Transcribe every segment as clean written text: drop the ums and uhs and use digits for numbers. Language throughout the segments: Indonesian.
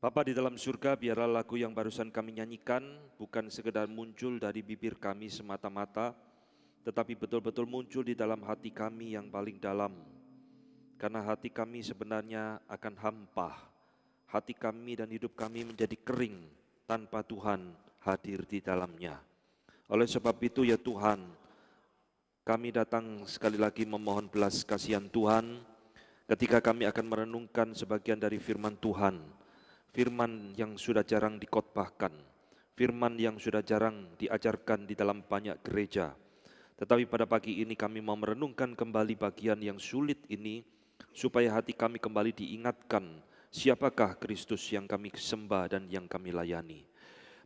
Bapa di dalam surga, biarlah lagu yang barusan kami nyanyikan bukan sekedar muncul dari bibir kami semata-mata, tetapi betul-betul muncul di dalam hati kami yang paling dalam. Karena hati kami sebenarnya akan hampa, hati kami dan hidup kami menjadi kering tanpa Tuhan hadir di dalamnya. Oleh sebab itu ya Tuhan, kami datang sekali lagi memohon belas kasihan Tuhan ketika kami akan merenungkan sebagian dari firman Tuhan. Firman yang sudah jarang dikotbahkan, firman yang sudah jarang diajarkan di dalam banyak gereja. Tetapi pada pagi ini kami mau merenungkan kembali bagian yang sulit ini, supaya hati kami kembali diingatkan siapakah Kristus yang kami sembah dan yang kami layani.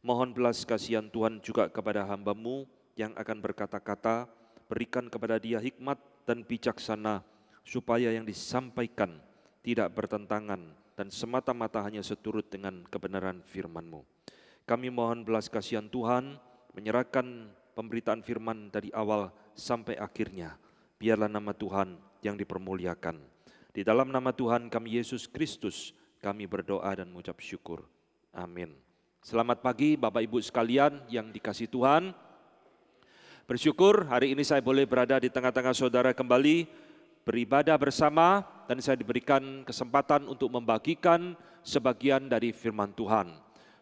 Mohon belas kasihan Tuhan juga kepada hamba-Mu yang akan berkata-kata, berikan kepada dia hikmat dan bijaksana, supaya yang disampaikan tidak bertentangan dan semata-mata hanya seturut dengan kebenaran firman-Mu. Kami mohon belas kasihan Tuhan, menyerahkan pemberitaan firman dari awal sampai akhirnya. Biarlah nama Tuhan yang dipermuliakan. Di dalam nama Tuhan kami Yesus Kristus, kami berdoa dan mengucap syukur. Amin. Selamat pagi Bapak Ibu sekalian yang dikasihi Tuhan. Bersyukur hari ini saya boleh berada di tengah-tengah saudara kembali, beribadah bersama, dan saya diberikan kesempatan untuk membagikan sebagian dari firman Tuhan.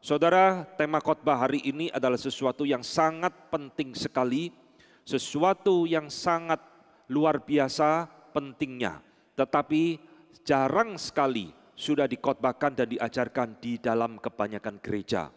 Saudara, tema khotbah hari ini adalah sesuatu yang sangat penting sekali, sesuatu yang sangat luar biasa pentingnya, tetapi jarang sekali sudah dikhotbahkan dan diajarkan di dalam kebanyakan gereja.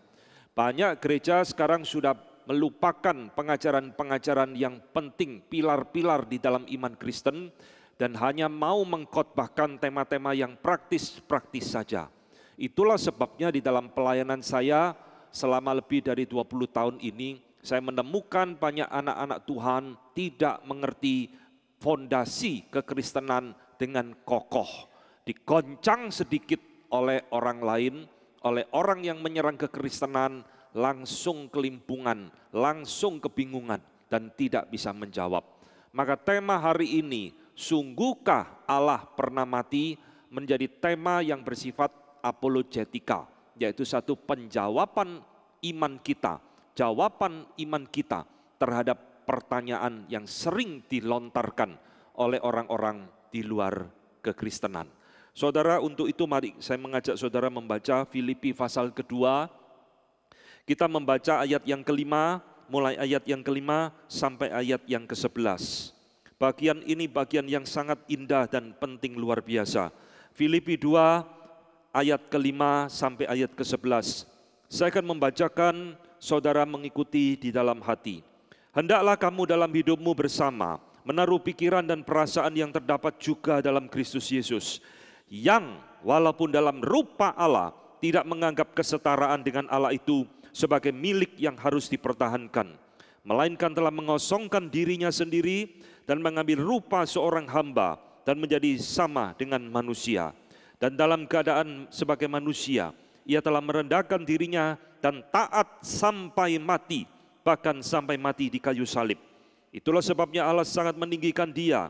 Banyak gereja sekarang sudah melupakan pengajaran-pengajaran yang penting, pilar-pilar di dalam iman Kristen, dan hanya mau mengkhotbahkan tema-tema yang praktis-praktis saja. Itulah sebabnya di dalam pelayanan saya selama lebih dari 20 tahun ini, saya menemukan banyak anak-anak Tuhan tidak mengerti fondasi kekristenan dengan kokoh. Digoncang sedikit oleh orang lain, oleh orang yang menyerang kekristenan, langsung kelimpungan, langsung kebingungan, dan tidak bisa menjawab. Maka tema hari ini, sungguhkah Allah pernah mati, menjadi tema yang bersifat apologetika, yaitu satu penjawaban iman kita, jawaban iman kita terhadap pertanyaan yang sering dilontarkan oleh orang-orang di luar kekristenan. Saudara, untuk itu mari saya mengajak saudara membaca Filipi pasal kedua. Kita membaca ayat yang kelima, mulai ayat yang kelima sampai ayat yang ke-11. Bagian ini bagian yang sangat indah dan penting luar biasa. Filipi 2 ayat ke-5 sampai ayat ke-11. Saya akan membacakan, saudara mengikuti di dalam hati. Hendaklah kamu dalam hidupmu bersama menaruh pikiran dan perasaan yang terdapat juga dalam Kristus Yesus, yang walaupun dalam rupa Allah tidak menganggap kesetaraan dengan Allah itu sebagai milik yang harus dipertahankan, melainkan telah mengosongkan dirinya sendiri dan mengambil rupa seorang hamba dan menjadi sama dengan manusia. Dan dalam keadaan sebagai manusia, ia telah merendahkan dirinya dan taat sampai mati, bahkan sampai mati di kayu salib. Itulah sebabnya Allah sangat meninggikan dia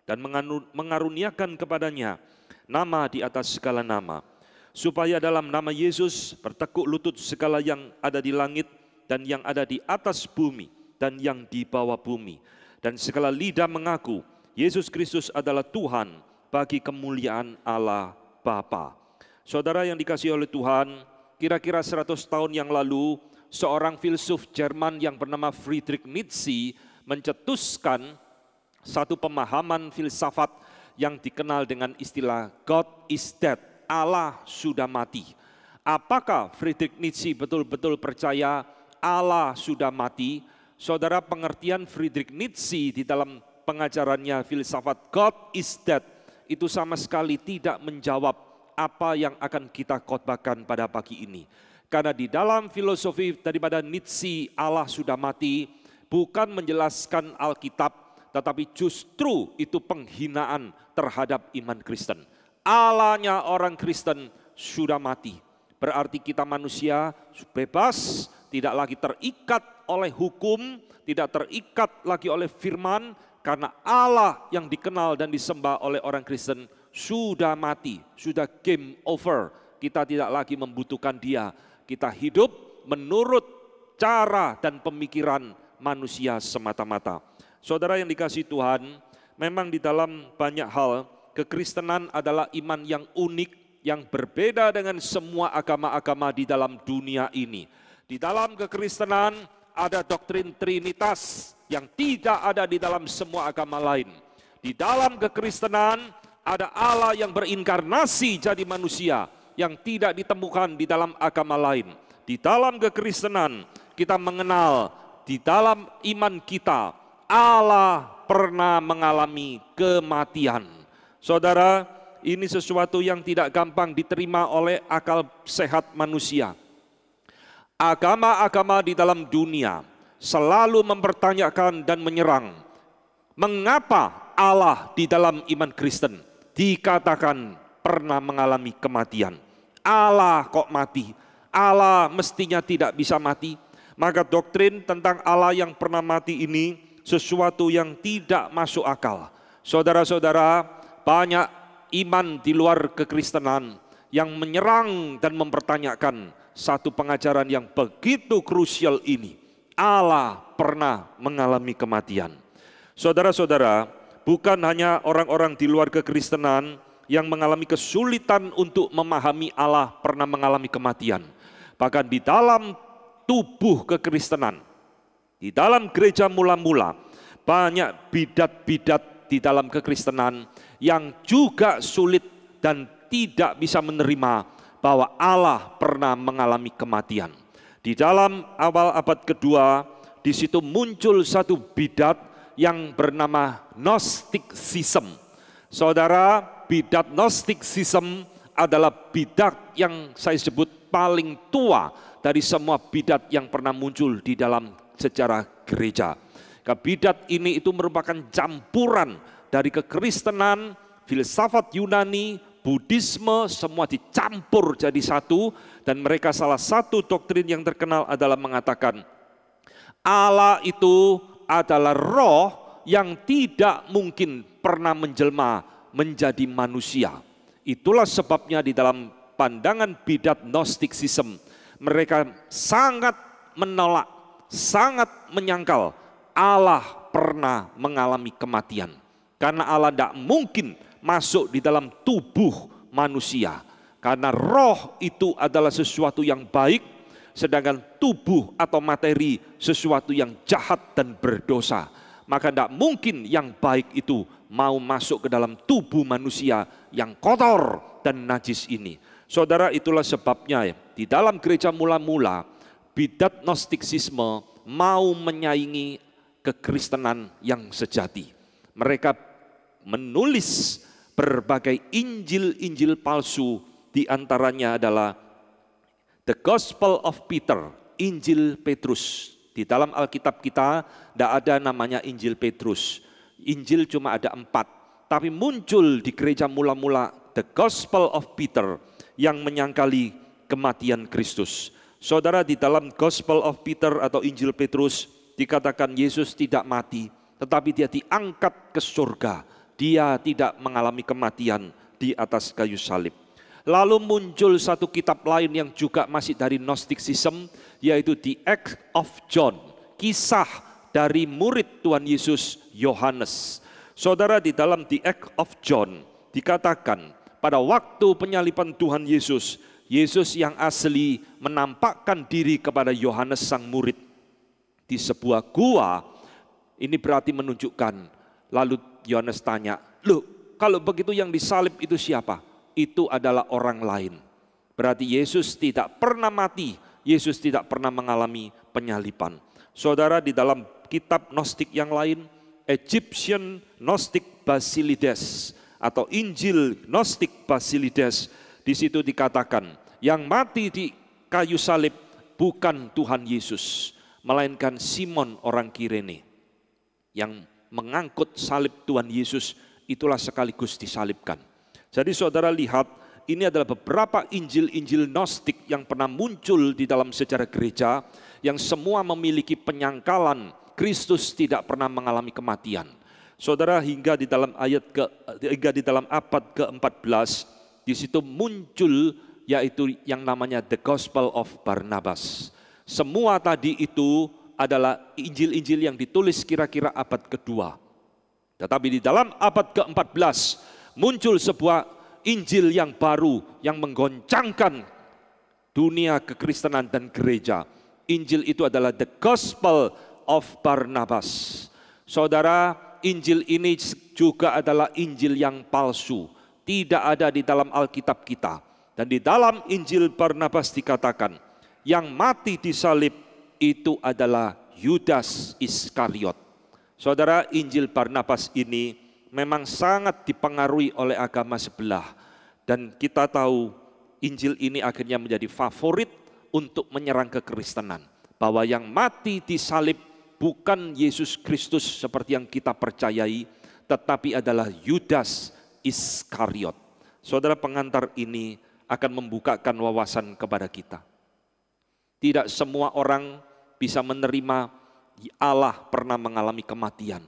dan mengaruniakan kepadanya nama di atas segala nama, supaya dalam nama Yesus bertekuk lutut segala yang ada di langit dan yang ada di atas bumi dan yang di bawah bumi, dan segala lidah mengaku Yesus Kristus adalah Tuhan bagi kemuliaan Allah Bapa. Saudara yang dikasihi oleh Tuhan, kira-kira 100 tahun yang lalu, seorang filsuf Jerman yang bernama Friedrich Nietzsche mencetuskan satu pemahaman filsafat yang dikenal dengan istilah God is dead, Allah sudah mati. Apakah Friedrich Nietzsche betul-betul percaya Allah sudah mati? Saudara, pengertian Friedrich Nietzsche di dalam pengajarannya filsafat God is dead itu sama sekali tidak menjawab apa yang akan kita khotbahkan pada pagi ini. Karena di dalam filosofi daripada Nietzsche, Allah sudah mati bukan menjelaskan Alkitab, tetapi justru itu penghinaan terhadap iman Kristen. Allahnya orang Kristen sudah mati. Berarti kita manusia bebas, tidak lagi terikat oleh hukum, tidak terikat lagi oleh firman, karena Allah yang dikenal dan disembah oleh orang Kristen sudah mati, sudah game over. kita tidak lagi membutuhkan Dia. Kita hidup menurut cara dan pemikiran manusia semata-mata. Saudara yang dikasihi Tuhan, memang di dalam banyak hal, kekristenan adalah iman yang unik, yang berbeda dengan semua agama-agama di dalam dunia ini. Di dalam kekristenan ada doktrin Trinitas yang tidak ada di dalam semua agama lain. Di dalam kekristenan ada Allah yang berinkarnasi jadi manusia yang tidak ditemukan di dalam agama lain. Di dalam kekristenan kita mengenal, di dalam iman kita Allah pernah mengalami kematian. Saudara, ini sesuatu yang tidak gampang diterima oleh akal sehat manusia. Agama-agama di dalam dunia selalu mempertanyakan dan menyerang, mengapa Allah di dalam iman Kristen dikatakan pernah mengalami kematian? Allah kok mati? Allah mestinya tidak bisa mati. Maka doktrin tentang Allah yang pernah mati ini sesuatu yang tidak masuk akal. Saudara-saudara, banyak iman di luar kekristenan yang menyerang dan mempertanyakan satu pengajaran yang begitu krusial ini. Allah pernah mengalami kematian. Saudara-saudara, bukan hanya orang-orang di luar kekristenan yang mengalami kesulitan untuk memahami Allah pernah mengalami kematian. Bahkan di dalam tubuh kekristenan, di dalam gereja mula-mula, banyak bidat-bidat di dalam kekristenan yang juga sulit dan tidak bisa menerima bahwa Allah pernah mengalami kematian. Di dalam awal abad kedua, di situ muncul satu bidat yang bernama Gnosticism. Saudara, bidat Gnosticism adalah bidat yang saya sebut paling tua dari semua bidat yang pernah muncul di dalam sejarah gereja. Bidat ini itu merupakan campuran dari kekristenan, filsafat Yunani, Buddhisme, semua dicampur jadi satu. Dan mereka salah satu doktrin yang terkenal adalah mengatakan Allah itu adalah roh yang tidak mungkin pernah menjelma menjadi manusia. Itulah sebabnya di dalam pandangan bidat Gnosticism, mereka sangat menolak, sangat menyangkal Allah pernah mengalami kematian. Karena Allah tidak mungkin masuk di dalam tubuh manusia. Karena roh itu adalah sesuatu yang baik, sedangkan tubuh atau materi sesuatu yang jahat dan berdosa. Maka tidak mungkin yang baik itu mau masuk ke dalam tubuh manusia yang kotor dan najis ini. Saudara, itulah sebabnya ya, di dalam gereja mula-mula, bidat Gnosticisme mau menyaingi kekristenan yang sejati. Mereka menulis berbagai Injil-Injil palsu, di antaranya adalah The Gospel of Peter, Injil Petrus. Di dalam Alkitab kita tidak ada namanya Injil Petrus. Injil cuma ada 4. Tapi muncul di gereja mula-mula The Gospel of Peter yang menyangkali kematian Kristus. Saudara, di dalam Gospel of Peter atau Injil Petrus dikatakan Yesus tidak mati, tetapi dia diangkat ke surga. Dia tidak mengalami kematian di atas kayu salib. Lalu muncul satu kitab lain yang juga masih dari Gnosticism, yaitu The Acts of John, kisah dari murid Tuhan Yesus Yohanes. Saudara, di dalam The Acts of John dikatakan pada waktu penyaliban Tuhan Yesus, Yesus yang asli menampakkan diri kepada Yohanes sang murid di sebuah gua. Ini berarti menunjukkan, lalu Yohanes tanya, "Loh, kalau begitu yang disalib itu siapa?" Itu adalah orang lain. Berarti Yesus tidak pernah mati, Yesus tidak pernah mengalami penyaliban. Saudara, di dalam kitab Gnostik yang lain, Egyptian Gnostic Basilides atau Injil Gnostik Basilides, di situ dikatakan yang mati di kayu salib bukan Tuhan Yesus, melainkan Simon orang Kirene yang mengangkut salib Tuhan Yesus, itulah sekaligus disalibkan. Jadi saudara lihat, ini adalah beberapa Injil-Injil Gnostik yang pernah muncul di dalam sejarah gereja, yang semua memiliki penyangkalan Kristus tidak pernah mengalami kematian. Saudara, hingga di dalam abad ke-14, di situ muncul yaitu yang namanya The Gospel of Barnabas. Semua tadi itu adalah Injil-Injil yang ditulis kira-kira abad kedua. Tetapi di dalam abad ke-14 muncul sebuah Injil yang baru yang menggoncangkan dunia kekristenan dan gereja. Injil itu adalah The Gospel of Barnabas. Saudara, Injil ini juga adalah Injil yang palsu. Tidak ada di dalam Alkitab kita. Dan di dalam Injil Barnabas dikatakan, yang mati di salib itu adalah Yudas Iskariot. Saudara, Injil Barnabas ini memang sangat dipengaruhi oleh agama sebelah. Dan kita tahu Injil ini akhirnya menjadi favorit untuk menyerang kekristenan. Bahwa yang mati di salib bukan Yesus Kristus seperti yang kita percayai, tetapi adalah Yudas Iskariot. Saudara, pengantar ini akan membukakan wawasan kepada kita. Tidak semua orang bisa menerima Allah pernah mengalami kematian.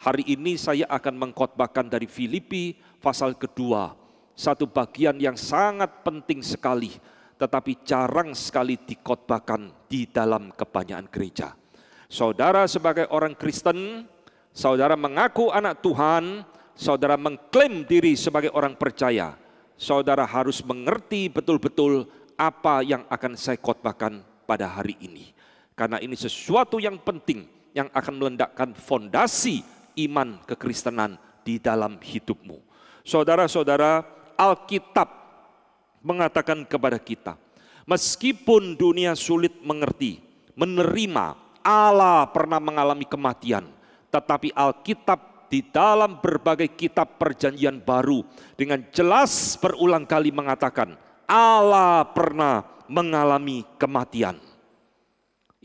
Hari ini saya akan mengkhotbahkan dari Filipi pasal kedua. Satu bagian yang sangat penting sekali, tetapi jarang sekali dikhotbahkan di dalam kebanyakan gereja. Saudara sebagai orang Kristen, saudara mengaku anak Tuhan, saudara mengklaim diri sebagai orang percaya, saudara harus mengerti betul-betul apa yang akan saya khotbahkan pada hari ini. Karena ini sesuatu yang penting yang akan melendakkan fondasi iman kekristenan di dalam hidupmu. Saudara-saudara, Alkitab mengatakan kepada kita, meskipun dunia sulit mengerti, menerima Allah pernah mengalami kematian, tetapi Alkitab di dalam berbagai kitab perjanjian baru dengan jelas berulang kali mengatakan Allah pernah mengalami kematian.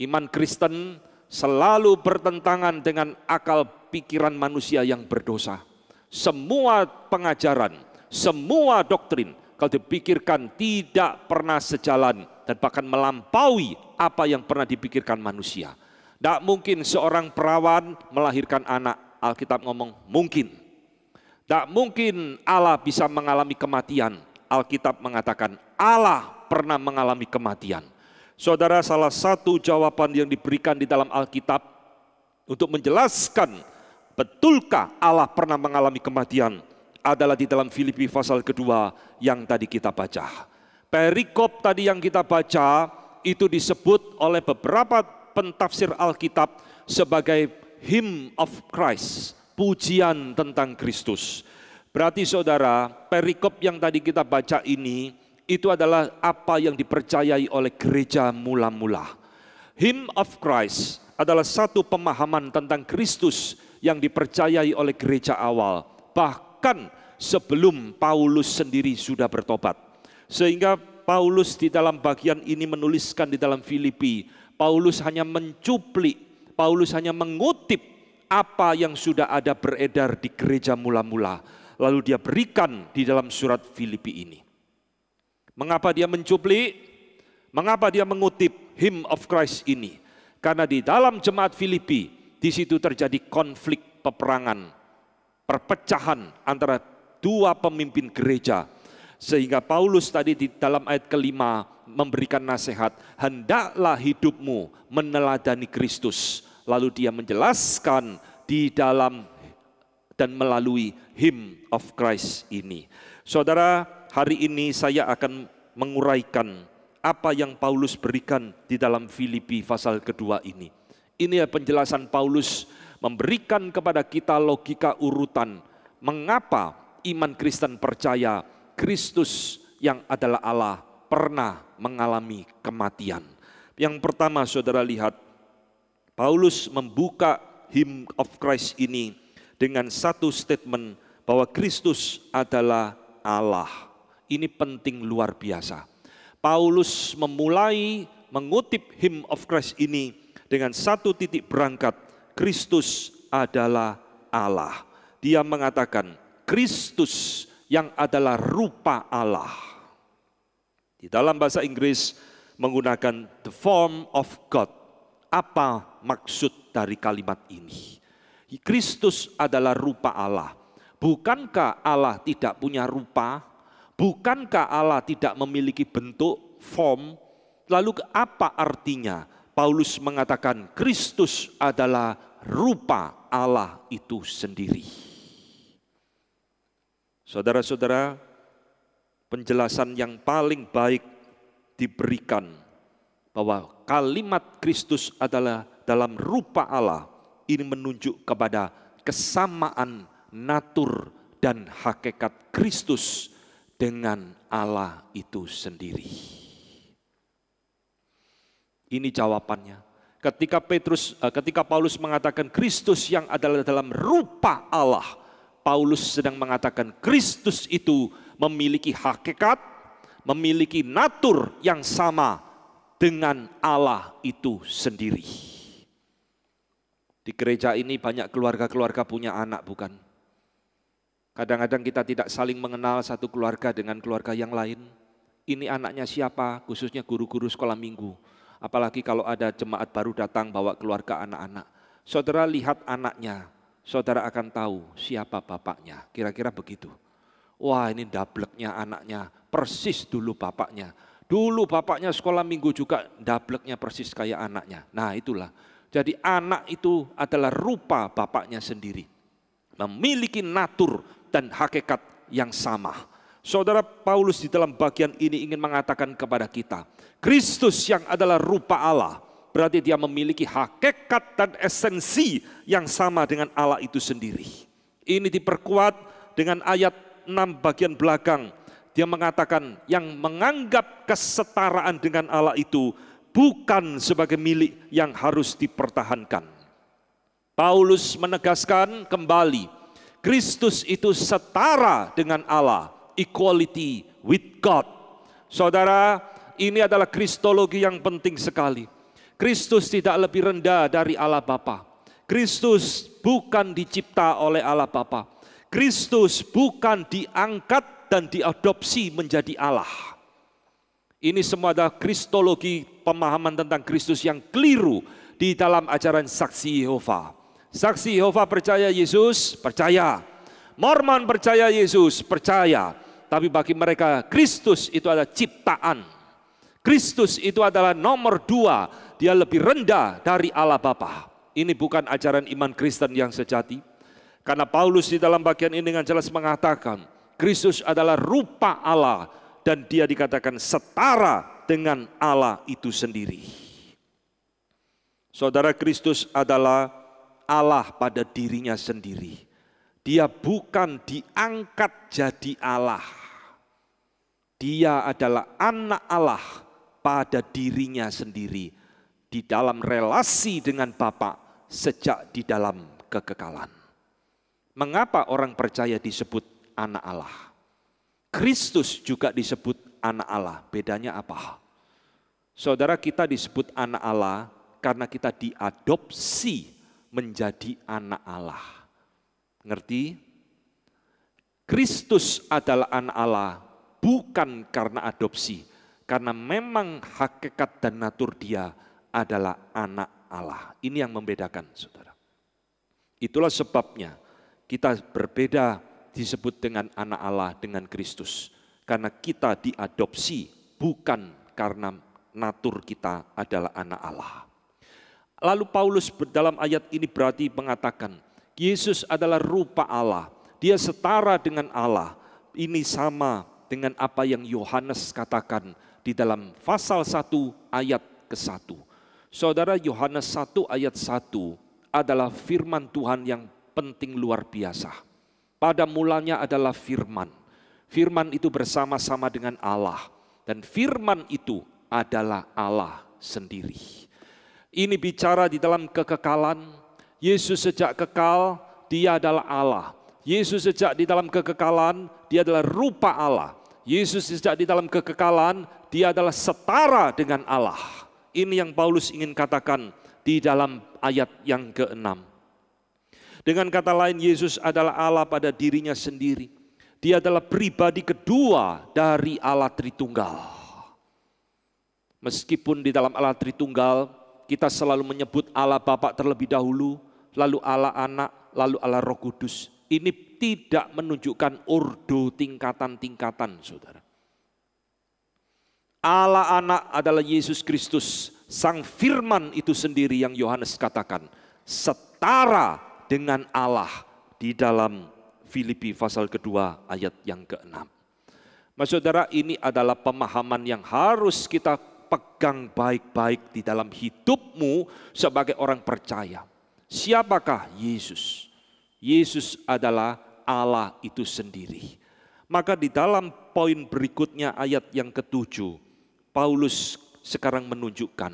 Iman Kristen selalu bertentangan dengan akal pikiran manusia yang berdosa. Semua pengajaran, semua doktrin kalau dipikirkan tidak pernah sejalan dan bahkan melampaui apa yang pernah dipikirkan manusia. Tidak mungkin seorang perawan melahirkan anak. Alkitab ngomong mungkin. Tidak mungkin Allah bisa mengalami kematian. Alkitab mengatakan Allah pernah mengalami kematian. Saudara, salah satu jawaban yang diberikan di dalam Alkitab untuk menjelaskan betulkah Allah pernah mengalami kematian adalah di dalam Filipi pasal kedua yang tadi kita baca. Perikop tadi yang kita baca itu disebut oleh beberapa pentafsir Alkitab sebagai Hymn of Christ, pujian tentang Kristus. Berarti saudara, perikop yang tadi kita baca ini itu adalah apa yang dipercayai oleh gereja mula-mula. Hymn of Christ adalah satu pemahaman tentang Kristus yang dipercayai oleh gereja awal. Bahkan sebelum Paulus sendiri sudah bertobat. Sehingga Paulus di dalam bagian ini menuliskan di dalam Filipi, Paulus hanya mencuplik, Paulus hanya mengutip apa yang sudah ada beredar di gereja mula-mula. Lalu dia berikan di dalam surat Filipi ini. Mengapa dia mencuplik? Mengapa dia mengutip Hymn of Christ ini? Karena di dalam jemaat Filipi, di situ terjadi konflik peperangan, perpecahan antara dua pemimpin gereja. Sehingga Paulus tadi di dalam ayat kelima memberikan nasihat, hendaklah hidupmu meneladani Kristus. Lalu dia menjelaskan di dalam dan melalui Hymn of Christ ini. Saudara, hari ini saya akan menguraikan apa yang Paulus berikan di dalam Filipi pasal kedua ini. Ini penjelasan Paulus memberikan kepada kita logika urutan mengapa iman Kristen percaya Kristus yang adalah Allah pernah mengalami kematian. Yang pertama saudara lihat, Paulus membuka Hymn of Christ ini dengan satu statement bahwa Kristus adalah Allah. Ini penting luar biasa. Paulus memulai mengutip Hymn of Christ ini dengan satu titik berangkat, Kristus adalah Allah. Dia mengatakan Kristus yang adalah rupa Allah. Di dalam bahasa Inggris menggunakan the form of God. Apa maksud dari kalimat ini? Kristus adalah rupa Allah. Bukankah Allah tidak punya rupa? Bukankah Allah tidak memiliki bentuk, form? Lalu apa artinya Paulus mengatakan Kristus adalah rupa Allah itu sendiri? Saudara-saudara, penjelasan yang paling baik diberikan bahwa kalimat Kristus adalah dalam rupa Allah, ini menunjuk kepada kesamaan natur dan hakikat Kristus dengan Allah itu sendiri. Ini jawabannya. Ketika Paulus mengatakan Kristus yang adalah dalam rupa Allah, Paulus sedang mengatakan Kristus itu memiliki hakikat, memiliki natur yang sama dengan Allah itu sendiri. Di gereja ini banyak keluarga-keluarga punya anak, bukan? Kadang-kadang kita tidak saling mengenal satu keluarga dengan keluarga yang lain. Ini anaknya siapa, khususnya guru-guru sekolah minggu. Apalagi kalau ada jemaat baru datang bawa keluarga anak-anak. Saudara lihat anaknya, saudara akan tahu siapa bapaknya. Kira-kira begitu. Wah, ini dableknya anaknya, persis dulu bapaknya. Dulu bapaknya sekolah minggu juga dableknya persis kayak anaknya. Nah itulah. Jadi anak itu adalah rupa bapaknya sendiri. Memiliki natur dan hakikat yang sama. Saudara, Paulus di dalam bagian ini ingin mengatakan kepada kita, Kristus yang adalah rupa Allah, berarti dia memiliki hakikat dan esensi yang sama dengan Allah itu sendiri. Ini diperkuat dengan ayat 6 bagian belakang. Dia mengatakan yang menganggap kesetaraan dengan Allah itu bukan sebagai milik yang harus dipertahankan. Paulus menegaskan kembali, Kristus itu setara dengan Allah, equality with God. Saudara, ini adalah kristologi yang penting sekali. Kristus tidak lebih rendah dari Allah Bapa. Kristus bukan dicipta oleh Allah Bapa. Kristus bukan diangkat dan diadopsi menjadi Allah. Ini semua adalah kristologi, pemahaman tentang Kristus yang keliru di dalam ajaran Saksi Yehova. Saksi Yehova percaya Yesus, percaya. Mormon percaya Yesus, percaya. Tapi bagi mereka Kristus itu adalah ciptaan. Kristus itu adalah nomor 2, dia lebih rendah dari Allah Bapa. Ini bukan ajaran iman Kristen yang sejati. Karena Paulus di dalam bagian ini dengan jelas mengatakan, Kristus adalah rupa Allah dan dia dikatakan setara dengan Allah itu sendiri. Saudara, Kristus adalah Allah pada dirinya sendiri. Dia bukan diangkat jadi Allah. Dia adalah anak Allah pada dirinya sendiri di dalam relasi dengan Bapa sejak di dalam kekekalan. Mengapa orang percaya disebut anak Allah? Kristus juga disebut anak Allah. Bedanya apa? Saudara, kita disebut anak Allah karena kita diadopsi menjadi anak Allah. Ngerti? Kristus adalah anak Allah bukan karena adopsi, karena memang hakikat dan natur dia adalah anak Allah. Ini yang membedakan, saudara. Itulah sebabnya kita berbeda disebut dengan anak Allah dengan Kristus. Karena kita diadopsi bukan karena natur kita adalah anak Allah. Lalu Paulus dalam ayat ini berarti mengatakan Yesus adalah rupa Allah. Dia setara dengan Allah. Ini sama dengan apa yang Yohanes katakan di dalam pasal 1 ayat ke-1. Saudara, Yohanes 1 ayat 1 adalah firman Tuhan yang penting luar biasa. Pada mulanya adalah firman. Firman itu bersama-sama dengan Allah. Dan firman itu adalah Allah sendiri. Ini bicara di dalam kekekalan. Yesus sejak kekal, dia adalah Allah. Yesus sejak di dalam kekekalan, dia adalah rupa Allah. Yesus sejak di dalam kekekalan, dia adalah setara dengan Allah. Ini yang Paulus ingin katakan di dalam ayat yang ke-6. Dengan kata lain, Yesus adalah Allah pada dirinya sendiri. Dia adalah pribadi kedua dari Allah Tritunggal. Meskipun di dalam Allah Tritunggal, kita selalu menyebut Allah Bapa terlebih dahulu, lalu Allah Anak, lalu Allah Roh Kudus. Ini tidak menunjukkan ordo tingkatan-tingkatan, saudara. Allah anak adalah Yesus Kristus, Sang Firman itu sendiri yang Yohanes katakan setara dengan Allah di dalam Filipi pasal kedua ayat yang ke-6. Mas saudara, ini adalah pemahaman yang harus kita pegang baik-baik di dalam hidupmu sebagai orang percaya. Siapakah Yesus? Yesus adalah Allah itu sendiri. Maka di dalam poin berikutnya ayat yang ke-7, Paulus sekarang menunjukkan,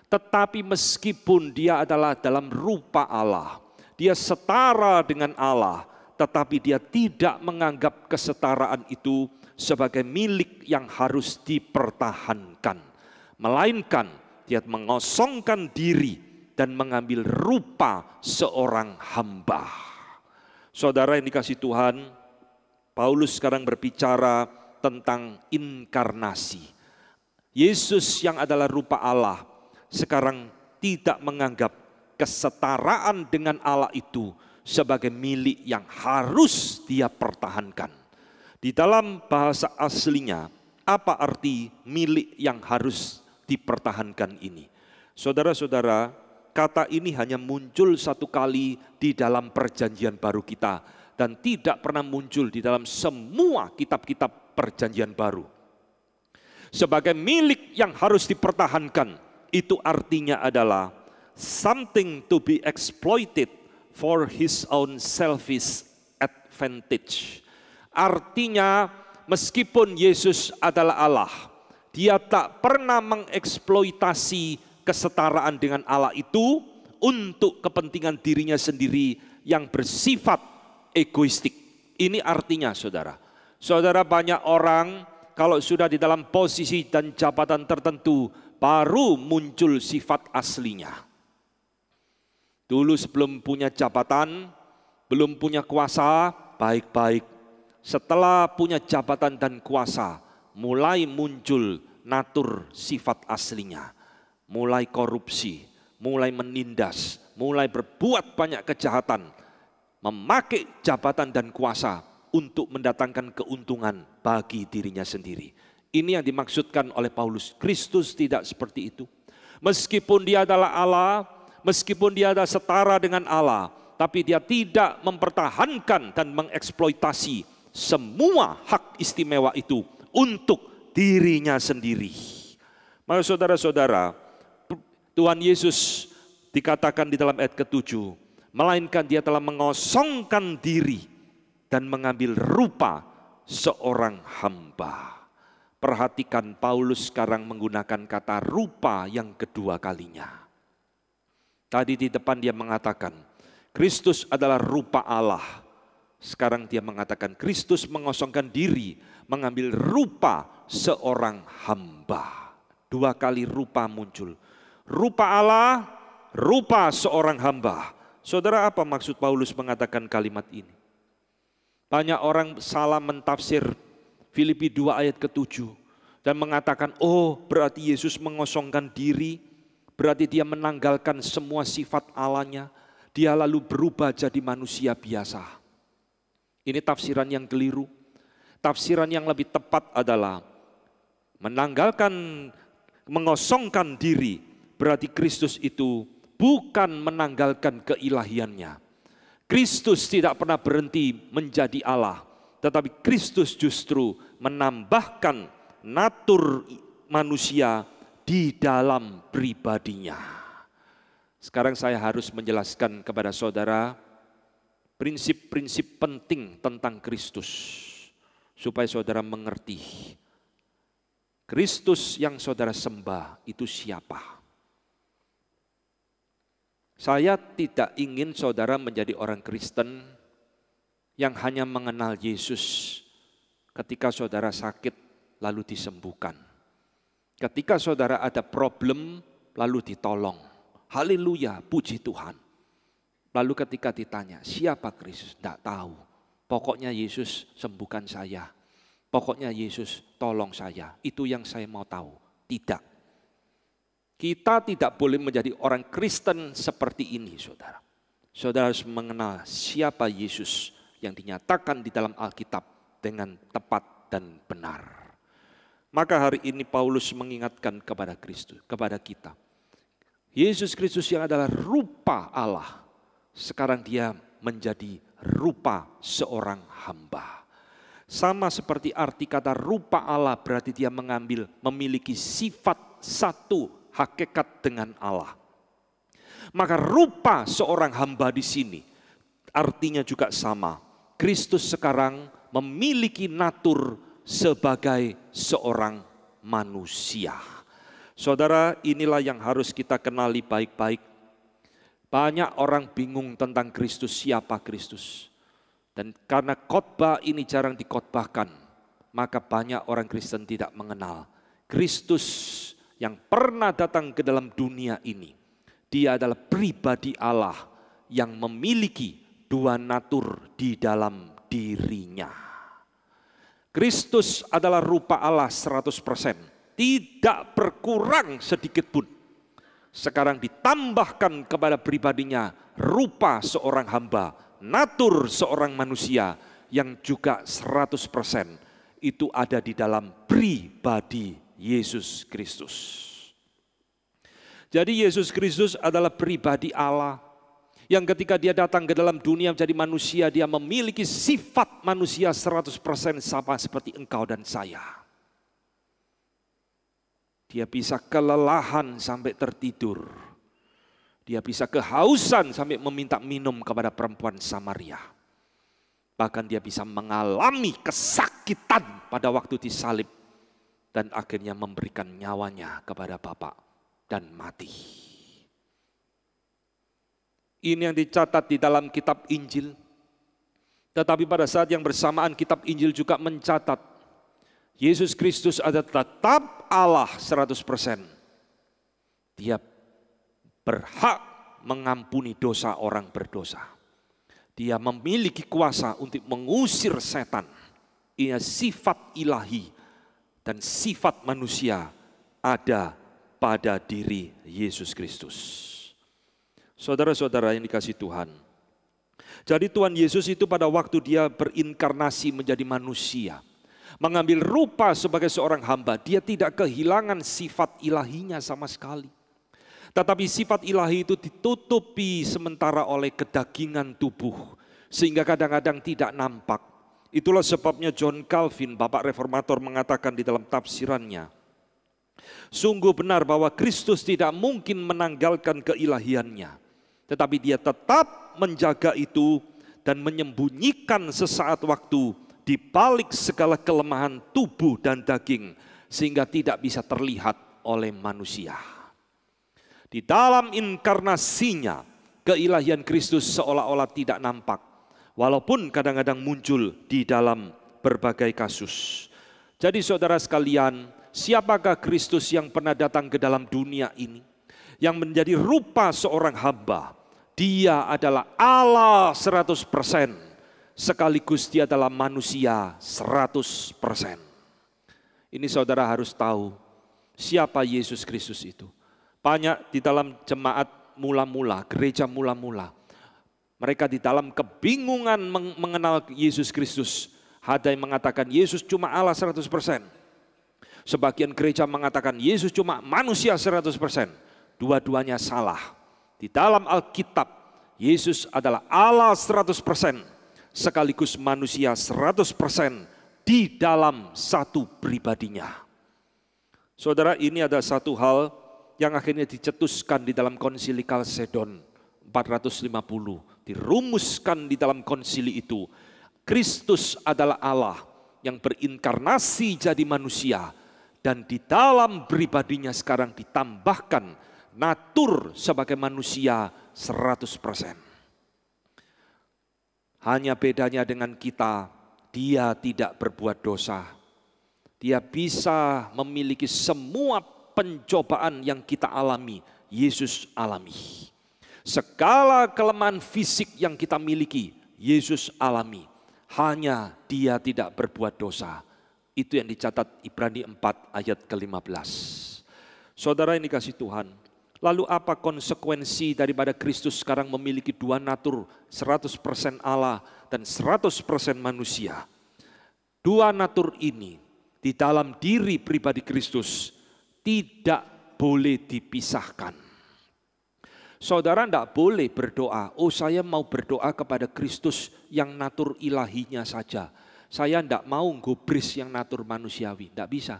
tetapi meskipun dia adalah dalam rupa Allah, dia setara dengan Allah, tetapi dia tidak menganggap kesetaraan itu sebagai milik yang harus dipertahankan. Melainkan dia mengosongkan diri dan mengambil rupa seorang hamba. Saudara yang dikasihi Tuhan, Paulus sekarang berbicara tentang inkarnasi. Yesus yang adalah rupa Allah sekarang tidak menganggap kesetaraan dengan Allah itu sebagai milik yang harus dia pertahankan. Di dalam bahasa aslinya, apa arti milik yang harus dipertahankan ini? Saudara-saudara, kata ini hanya muncul satu kali di dalam perjanjian baru kita dan tidak pernah muncul di dalam semua kitab-kitab perjanjian baru. Sebagai milik yang harus dipertahankan, itu artinya adalah something to be exploited for his own selfish advantage. Artinya meskipun Yesus adalah Allah, dia tak pernah mengeksploitasi kesetaraan dengan Allah itu untuk kepentingan dirinya sendiri yang bersifat egoistik. Ini artinya saudara. Saudara, banyak orang kalau sudah di dalam posisi dan jabatan tertentu baru muncul sifat aslinya. Dulu sebelum punya jabatan, belum punya kuasa, baik-baik. Setelah punya jabatan dan kuasa, mulai muncul natur sifat aslinya. Mulai korupsi, mulai menindas, mulai berbuat banyak kejahatan. Memakai jabatan dan kuasa untuk mendatangkan keuntungan bagi dirinya sendiri. Ini yang dimaksudkan oleh Paulus. Kristus tidak seperti itu. Meskipun dia adalah Allah, meskipun dia adalah setara dengan Allah, tapi dia tidak mempertahankan dan mengeksploitasi semua hak istimewa itu untuk dirinya sendiri. Maka saudara-saudara, Tuhan Yesus dikatakan di dalam ayat ke-7, melainkan dia telah mengosongkan diri dan mengambil rupa seorang hamba. Perhatikan Paulus sekarang menggunakan kata rupa yang kedua kalinya. Tadi di depan dia mengatakan, Kristus adalah rupa Allah. Sekarang dia mengatakan Kristus mengosongkan diri, mengambil rupa seorang hamba. Dua kali rupa muncul. Rupa Allah, rupa seorang hamba. Saudara, apa maksud Paulus mengatakan kalimat ini? Banyak orang salah mentafsir Filipi 2 ayat ke-7 dan mengatakan, oh berarti Yesus mengosongkan diri, berarti dia menanggalkan semua sifat Allahnya, dia lalu berubah jadi manusia biasa. Ini tafsiran yang keliru. Tafsiran yang lebih tepat adalah menanggalkan, mengosongkan diri, berarti Kristus itu bukan menanggalkan keilahiannya. Kristus tidak pernah berhenti menjadi Allah, tetapi Kristus justru menambahkan natur manusia di dalam pribadinya. Sekarang saya harus menjelaskan kepada saudara prinsip-prinsip penting tentang Kristus, supaya saudara mengerti Kristus yang saudara sembah itu siapa. Saya tidak ingin saudara menjadi orang Kristen yang hanya mengenal Yesus ketika saudara sakit lalu disembuhkan. Ketika saudara ada problem lalu ditolong. Haleluya, puji Tuhan. Lalu ketika ditanya, siapa Kristus? Tidak tahu. Pokoknya Yesus sembuhkan saya. Pokoknya Yesus tolong saya. Itu yang saya mau tahu. Tidak. Kita tidak boleh menjadi orang Kristen seperti ini, saudara. Saudara harus mengenal siapa Yesus yang dinyatakan di dalam Alkitab dengan tepat dan benar. Maka hari ini Paulus mengingatkan kepada Kristus, kepada kita. Yesus Kristus yang adalah rupa Allah, sekarang dia menjadi rupa seorang hamba. Sama seperti arti kata rupa Allah, berarti dia memiliki sifat satu hakikat dengan Allah. Maka rupa seorang hamba di sini artinya juga sama. Kristus sekarang memiliki natur sebagai seorang manusia. Saudara, inilah yang harus kita kenali baik-baik. Banyak orang bingung tentang Kristus, siapa Kristus. Dan karena khotbah ini jarang dikhotbahkan, maka banyak orang Kristen tidak mengenal Kristus yang pernah datang ke dalam dunia ini. Dia adalah pribadi Allah yang memiliki dua natur di dalam dirinya. Kristus adalah rupa Allah 100%, tidak berkurang sedikit pun. Sekarang ditambahkan kepada pribadinya rupa seorang hamba, natur seorang manusia yang juga 100% itu ada di dalam pribadi Yesus Kristus. Jadi Yesus Kristus adalah pribadi Allah yang ketika dia datang ke dalam dunia menjadi manusia, dia memiliki sifat manusia 100% sama seperti engkau dan saya. Dia bisa kelelahan sampai tertidur. Dia bisa kehausan sampai meminta minum kepada perempuan Samaria. Bahkan dia bisa mengalami kesakitan pada waktu disalib. Dan akhirnya memberikan nyawanya kepada Bapa dan mati. Ini yang dicatat di dalam kitab Injil. Tetapi pada saat yang bersamaan kitab Injil juga mencatat Yesus Kristus ada tetap Allah 100%. Dia berhak mengampuni dosa orang berdosa. Dia memiliki kuasa untuk mengusir setan. Ini sifat ilahi dan sifat manusia ada pada diri Yesus Kristus. Saudara-saudara yang dikasihi Tuhan. Jadi Tuhan Yesus itu pada waktu dia berinkarnasi menjadi manusia, mengambil rupa sebagai seorang hamba, dia tidak kehilangan sifat ilahinya sama sekali. Tetapi sifat ilahi itu ditutupi sementara oleh kedagingan tubuh, sehingga kadang-kadang tidak nampak. Itulah sebabnya John Calvin, Bapak Reformator, mengatakan di dalam tafsirannya, sungguh benar bahwa Kristus tidak mungkin menanggalkan keilahiannya, tetapi dia tetap menjaga itu dan menyembunyikan sesaat waktu di balik segala kelemahan tubuh dan daging, sehingga tidak bisa terlihat oleh manusia. Di dalam inkarnasinya, keilahian Kristus seolah-olah tidak nampak, walaupun kadang-kadang muncul di dalam berbagai kasus. Jadi saudara sekalian, siapakah Kristus yang pernah datang ke dalam dunia ini? Yang menjadi rupa seorang hamba. Dia adalah Allah 100%, sekaligus dia adalah manusia 100%. Ini saudara harus tahu, siapa Yesus Kristus itu. Banyak di dalam jemaat mula-mula, gereja mula-mula, mereka di dalam kebingungan mengenal Yesus Kristus. Ada yang mengatakan Yesus cuma Allah 100%. Sebagian gereja mengatakan Yesus cuma manusia 100%. Dua-duanya salah. Di dalam Alkitab, Yesus adalah Allah 100%, sekaligus manusia 100% di dalam satu pribadinya. Saudara, ini ada satu hal yang akhirnya dicetuskan di dalam konsili Kalsedon 450, dirumuskan di dalam konsili itu. Kristus adalah Allah yang berinkarnasi jadi manusia, dan di dalam pribadinya sekarang ditambahkan natur sebagai manusia 100%. Hanya bedanya dengan kita, dia tidak berbuat dosa. Dia bisa memiliki semua pencobaan yang kita alami, Yesus alami. Segala kelemahan fisik yang kita miliki, Yesus alami. Hanya dia tidak berbuat dosa. Itu yang dicatat Ibrani 4 ayat ke-15. Saudara yang dikasihi Tuhan, Lalu apa konsekuensi daripada Kristus sekarang memiliki dua natur, 100% Allah dan 100% manusia? Dua natur ini di dalam diri pribadi Kristus tidak boleh dipisahkan. Saudara tidak boleh berdoa, oh saya mau berdoa kepada Kristus yang natur ilahinya saja. Saya tidak mau gubris yang natur manusiawi, tidak bisa.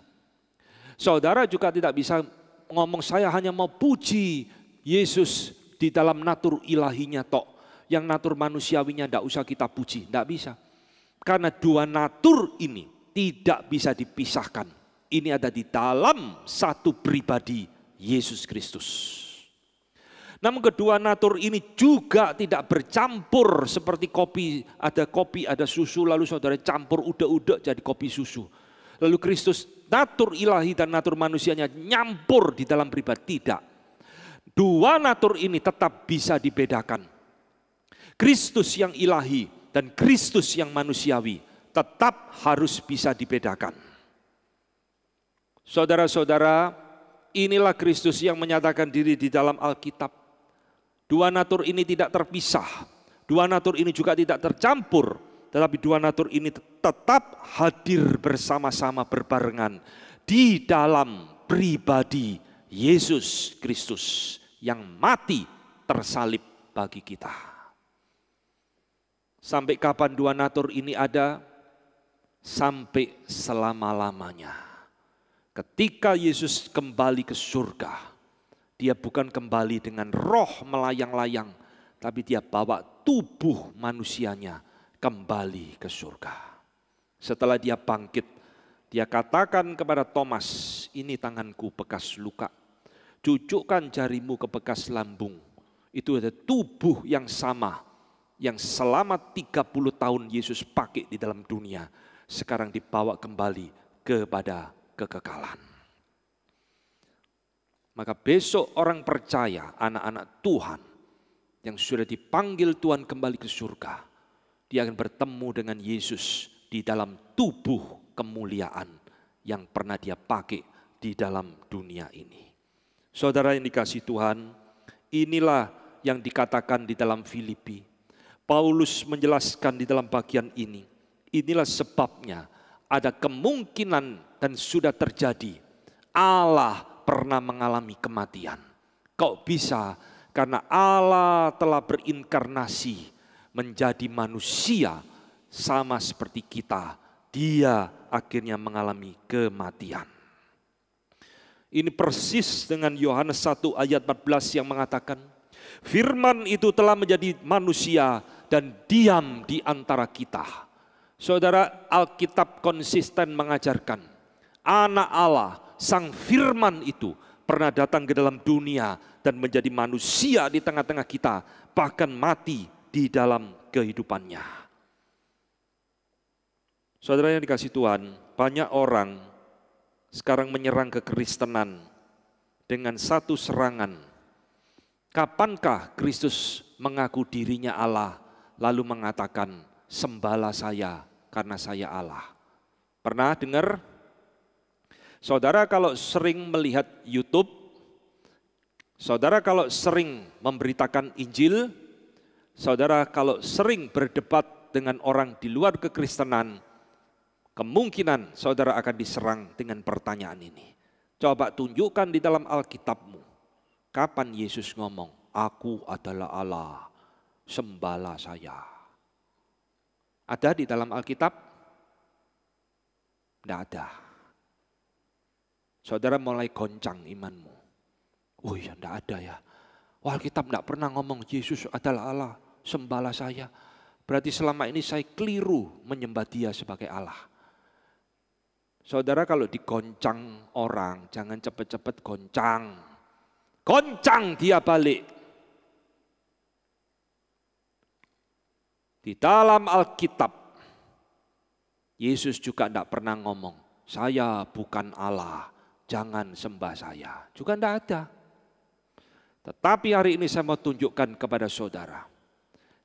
Saudara juga tidak bisa ngomong saya hanya mau puji Yesus di dalam natur ilahinya tok. Yang natur manusiawinya tidak usah kita puji, tidak bisa. Karena dua natur ini tidak bisa dipisahkan. Ini ada di dalam satu pribadi Yesus Kristus. Namun kedua natur ini juga tidak bercampur seperti kopi, ada susu, lalu saudara campur udah jadi kopi susu. Lalu Kristus natur ilahi dan natur manusianya nyampur di dalam pribadi, tidak. Dua natur ini tetap bisa dibedakan. Kristus yang ilahi dan Kristus yang manusiawi tetap harus bisa dibedakan. Saudara-saudara, inilah Kristus yang menyatakan diri di dalam Alkitab. Dua natur ini tidak terpisah, dua natur ini juga tidak tercampur, tetapi dua natur ini tetap hadir bersama-sama berbarengan di dalam pribadi Yesus Kristus yang mati tersalib bagi kita. Sampai kapan dua natur ini ada? Sampai selama-lamanya. Ketika Yesus kembali ke surga, dia bukan kembali dengan roh melayang-layang, tapi dia bawa tubuh manusianya kembali ke surga. Setelah dia bangkit, dia katakan kepada Thomas, ini tanganku bekas luka, cucukkan jarimu ke bekas lambung. Itu ada tubuh yang sama, yang selama 30 tahun Yesus pakai di dalam dunia, sekarang dibawa kembali kepada kekekalan. Maka besok orang percaya, anak-anak Tuhan yang sudah dipanggil Tuhan kembali ke surga, dia akan bertemu dengan Yesus di dalam tubuh kemuliaan yang pernah dia pakai di dalam dunia ini. Saudara yang dikasihi Tuhan, inilah yang dikatakan di dalam Filipi. Paulus menjelaskan di dalam bagian ini, inilah sebabnya ada kemungkinan dan sudah terjadi Allah pernah mengalami kematian. Kok bisa? Karena Allah telah berinkarnasi menjadi manusia sama seperti kita. Dia akhirnya mengalami kematian. Ini persis dengan Yohanes 1 ayat 14 yang mengatakan, firman itu telah menjadi manusia dan diam di antara kita. Saudara, Alkitab konsisten mengajarkan anak Allah, Sang Firman itu pernah datang ke dalam dunia dan menjadi manusia di tengah-tengah kita, bahkan mati di dalam kehidupannya. Saudara yang dikasihi Tuhan, banyak orang sekarang menyerang kekristenan dengan satu serangan. Kapankah Kristus mengaku dirinya Allah lalu mengatakan, sembahlah saya karena saya Allah? Pernah dengar? Saudara kalau sering melihat YouTube, saudara kalau sering memberitakan Injil, saudara kalau sering berdebat dengan orang di luar kekristenan, kemungkinan saudara akan diserang dengan pertanyaan ini. Coba tunjukkan di dalam Alkitabmu, kapan Yesus ngomong, aku adalah Allah, sembahlah saya. Ada di dalam Alkitab? Tidak ada. Saudara mulai goncang imanmu. Oh ya, tidak ada ya. Wah, Alkitab tidak pernah ngomong Yesus adalah Allah, sembahlah saya. Berarti selama ini saya keliru menyembah dia sebagai Allah. Saudara kalau digoncang orang, jangan cepat-cepat goncang. Goncang dia balik. Di dalam Alkitab, Yesus juga tidak pernah ngomong, saya bukan Allah, jangan sembah saya. Juga tidak ada. Tetapi hari ini saya mau tunjukkan kepada saudara.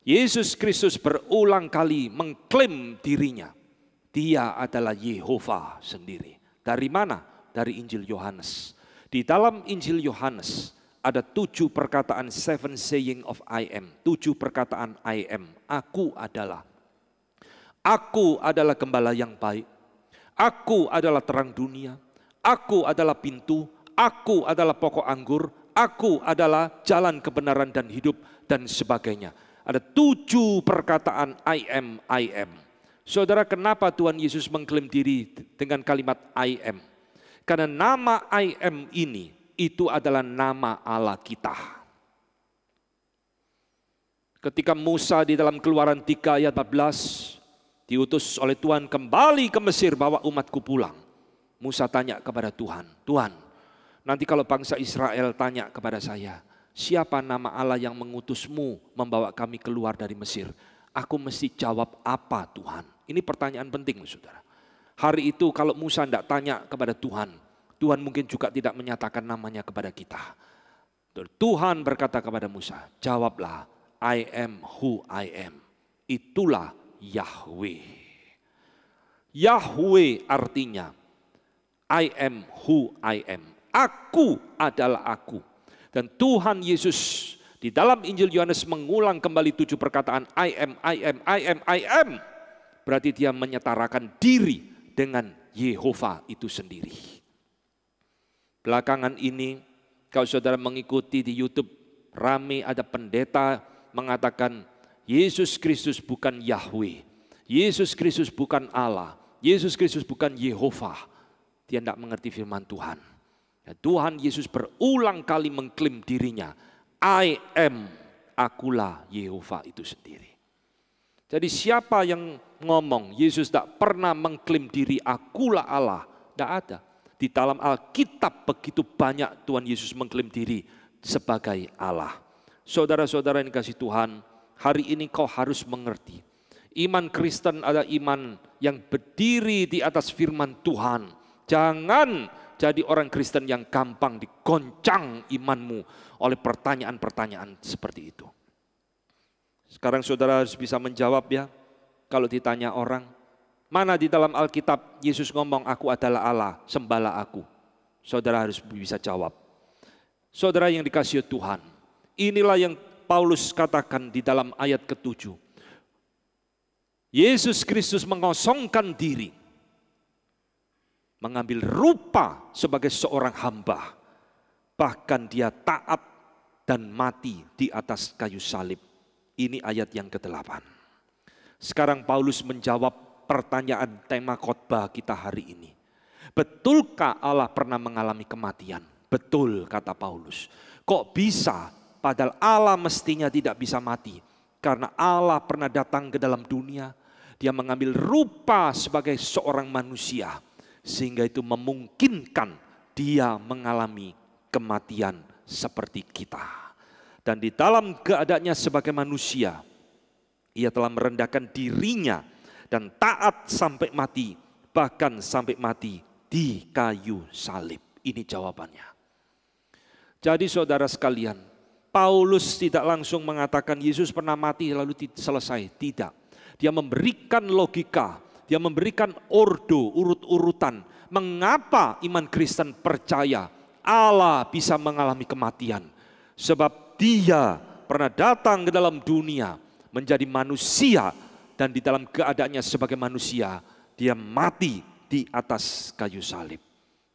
Yesus Kristus berulang kali mengklaim dirinya. Dia adalah Yehova sendiri. Dari mana? Dari Injil Yohanes. Di dalam Injil Yohanes ada 7 perkataan, 7 saying of I am. 7 perkataan I am. Aku adalah. Aku adalah gembala yang baik. Aku adalah terang dunia. Aku adalah pintu. Aku adalah pokok anggur. Aku adalah jalan kebenaran dan hidup dan sebagainya. Ada 7 perkataan I am, I am. Saudara, kenapa Tuhan Yesus mengklaim diri dengan kalimat I am? Karena nama I am ini, itu adalah nama Allah kita. Ketika Musa di dalam Keluaran 3 ayat 14, diutus oleh Tuhan kembali ke Mesir, bawa umatku pulang. Musa tanya kepada Tuhan, Tuhan, nanti kalau bangsa Israel tanya kepada saya, siapa nama Allah yang mengutusmu membawa kami keluar dari Mesir? Aku mesti jawab apa Tuhan? Ini pertanyaan penting, saudara. Hari itu kalau Musa tidak tanya kepada Tuhan, Tuhan mungkin juga tidak menyatakan namanya kepada kita. Tuhan berkata kepada Musa, jawablah, I am who I am. Itulah Yahweh. Yahweh artinya I am who I am. Aku adalah aku. Dan Tuhan Yesus di dalam Injil Yohanes mengulang kembali 7 perkataan I am, I am, I am, I am. Berarti dia menyetarakan diri dengan Yehova itu sendiri. Belakangan ini kalau saudara mengikuti di YouTube, rame ada pendeta mengatakan Yesus Kristus bukan Yahweh, Yesus Kristus bukan Allah, Yesus Kristus bukan Yehova. Dia tidak mengerti firman Tuhan. Ya, Tuhan Yesus berulang kali mengklaim dirinya, I am, akulah Yehova itu sendiri. Jadi siapa yang ngomong Yesus tidak pernah mengklaim diri akulah Allah, tidak ada. Di dalam Alkitab begitu banyak Tuhan Yesus mengklaim diri sebagai Allah. Saudara-saudara yang dikasihi Tuhan, hari ini kau harus mengerti. Iman Kristen adalah iman yang berdiri di atas firman Tuhan. Jangan jadi orang Kristen yang gampang digoncang imanmu oleh pertanyaan-pertanyaan seperti itu. Sekarang saudara harus bisa menjawab ya. Kalau ditanya orang, mana di dalam Alkitab Yesus ngomong aku adalah Allah, sembahlah aku. Saudara harus bisa jawab. Saudara yang dikasihi Tuhan, inilah yang Paulus katakan di dalam ayat ke-7. Yesus Kristus mengosongkan diri, mengambil rupa sebagai seorang hamba. Bahkan dia taat dan mati di atas kayu salib. Ini ayat yang ke-8. Sekarang Paulus menjawab pertanyaan tema khotbah kita hari ini. Betulkah Allah pernah mengalami kematian? Betul, kata Paulus. Kok bisa? Padahal Allah mestinya tidak bisa mati. Karena Allah pernah datang ke dalam dunia. Dia mengambil rupa sebagai seorang manusia. Sehingga itu memungkinkan dia mengalami kematian seperti kita. Dan di dalam keadaannya sebagai manusia, ia telah merendahkan dirinya dan taat sampai mati, bahkan sampai mati di kayu salib. Ini jawabannya. Jadi saudara sekalian, Paulus tidak langsung mengatakan Yesus pernah mati lalu selesai. Tidak. Dia memberikan logika, dia memberikan ordo, urut-urutan. Mengapa iman Kristen percaya Allah bisa mengalami kematian? Sebab dia pernah datang ke dalam dunia menjadi manusia dan di dalam keadaannya sebagai manusia dia mati di atas kayu salib.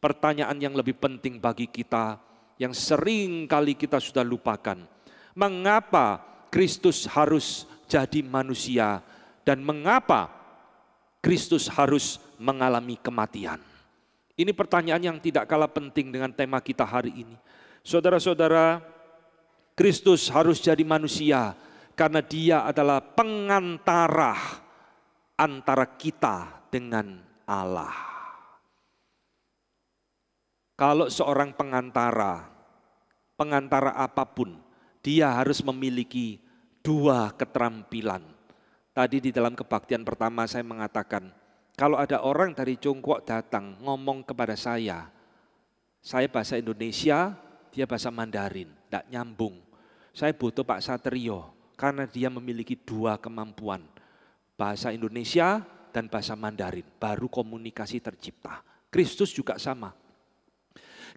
Pertanyaan yang lebih penting bagi kita yang sering kali kita sudah lupakan. Mengapa Kristus harus jadi manusia dan mengapa Kristus harus mengalami kematian? Ini pertanyaan yang tidak kalah penting dengan tema kita hari ini. Saudara-saudara, Kristus harus jadi manusia karena dia adalah pengantara antara kita dengan Allah. Kalau seorang pengantara apapun, dia harus memiliki 2 keterampilan. Tadi di dalam kebaktian pertama saya mengatakan, kalau ada orang dari Tiongkok datang ngomong kepada saya bahasa Indonesia, dia bahasa Mandarin, tidak nyambung. Saya butuh Pak Satrio karena dia memiliki 2 kemampuan, bahasa Indonesia dan bahasa Mandarin, baru komunikasi tercipta. Kristus juga sama.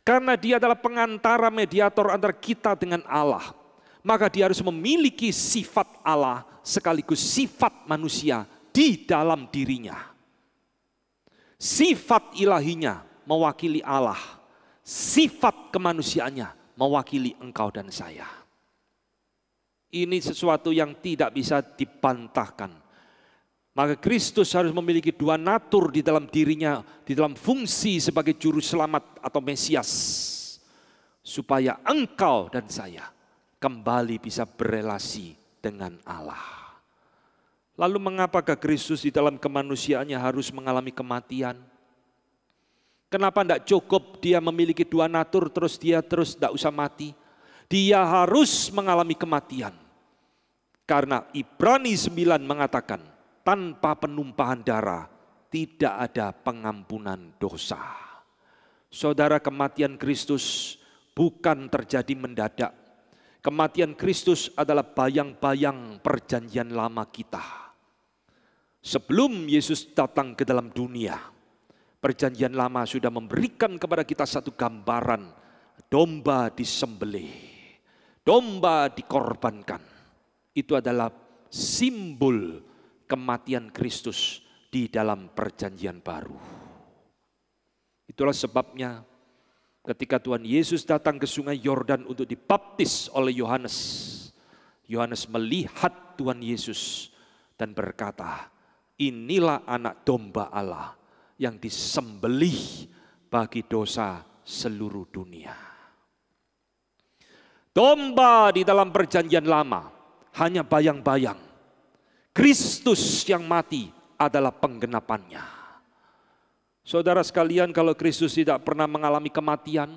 Karena dia adalah pengantara mediator antara kita dengan Allah. Maka dia harus memiliki sifat Allah sekaligus sifat manusia di dalam dirinya. Sifat ilahinya mewakili Allah. Sifat kemanusiaannya mewakili engkau dan saya. Ini sesuatu yang tidak bisa dibantahkan. Maka Kristus harus memiliki dua natur di dalam dirinya, di dalam fungsi sebagai juru selamat atau Mesias. Supaya engkau dan saya kembali bisa berelasi dengan Allah. Lalu mengapakah Kristus di dalam kemanusiaannya harus mengalami kematian? Kenapa tidak cukup dia memiliki dua natur terus dia tidak usah mati? Dia harus mengalami kematian. Karena Ibrani 9 mengatakan, tanpa penumpahan darah tidak ada pengampunan dosa. Saudara, kematian Kristus bukan terjadi mendadak. Kematian Kristus adalah bayang-bayang perjanjian lama kita. Sebelum Yesus datang ke dalam dunia, perjanjian lama sudah memberikan kepada kita satu gambaran. Domba disembelih, domba dikorbankan. Itu adalah simbol kematian Kristus di dalam perjanjian baru. Itulah sebabnya ketika Tuhan Yesus datang ke sungai Yordan untuk dibaptis oleh Yohanes, Yohanes melihat Tuhan Yesus dan berkata, inilah anak domba Allah yang disembelih bagi dosa seluruh dunia. Domba di dalam perjanjian lama hanya bayang-bayang. Kristus yang mati adalah penggenapannya. Saudara sekalian, kalau Kristus tidak pernah mengalami kematian,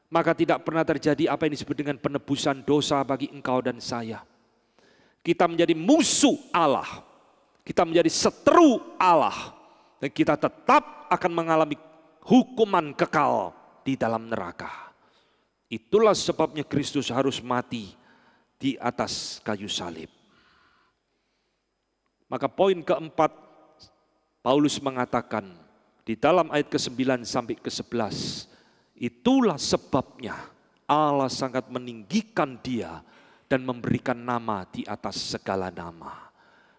maka tidak pernah terjadi apa yang disebut dengan penebusan dosa bagi engkau dan saya. Kita menjadi musuh Allah, kita menjadi seteru Allah, dan kita tetap akan mengalami hukuman kekal di dalam neraka. Itulah sebabnya Kristus harus mati di atas kayu salib. Maka poin keempat, Paulus mengatakan di dalam ayat ke-9 sampai ke-11, itulah sebabnya Allah sangat meninggikan dia dan memberikan nama di atas segala nama.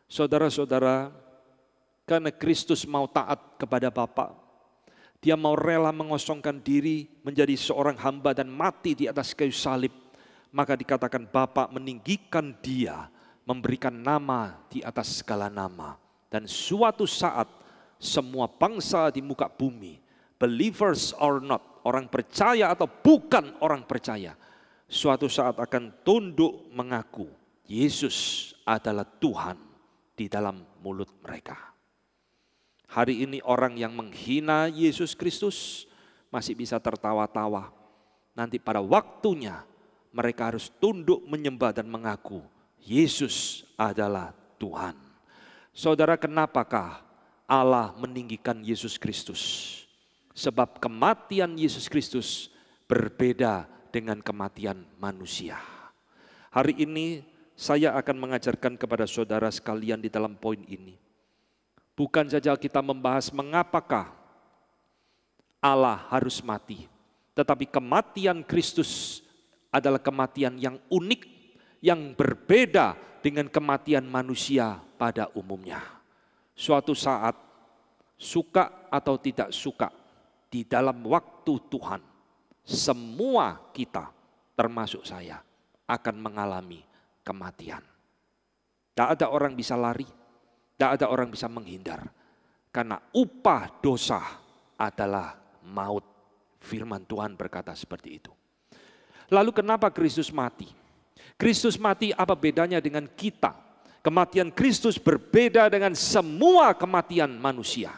Saudara-saudara, karena Kristus mau taat kepada Bapa, dia mau rela mengosongkan diri menjadi seorang hamba dan mati di atas kayu salib. Maka dikatakan Bapa meninggikan dia, memberikan nama di atas segala nama. Dan suatu saat semua bangsa di muka bumi, believers or not, orang percaya atau bukan orang percaya, suatu saat akan tunduk mengaku Yesus adalah Tuhan di dalam mulut mereka. Hari ini orang yang menghina Yesus Kristus masih bisa tertawa-tawa. Nanti pada waktunya mereka harus tunduk menyembah dan mengaku Yesus adalah Tuhan. Saudara, kenapakah Allah meninggikan Yesus Kristus? Sebab kematian Yesus Kristus berbeda dengan kematian manusia. Hari ini saya akan mengajarkan kepada saudara sekalian di dalam poin ini. Bukan saja kita membahas mengapakah Allah harus mati, tetapi kematian Kristus adalah kematian yang unik, yang berbeda dengan kematian manusia pada umumnya. Suatu saat, suka atau tidak suka, di dalam waktu Tuhan, semua kita, termasuk saya, akan mengalami kematian. Tak ada orang bisa lari, tak ada orang bisa menghindar. Karena upah dosa adalah maut. Firman Tuhan berkata seperti itu. Lalu kenapa Kristus mati? Kristus mati apa bedanya dengan kita? Kematian Kristus berbeda dengan semua kematian manusia.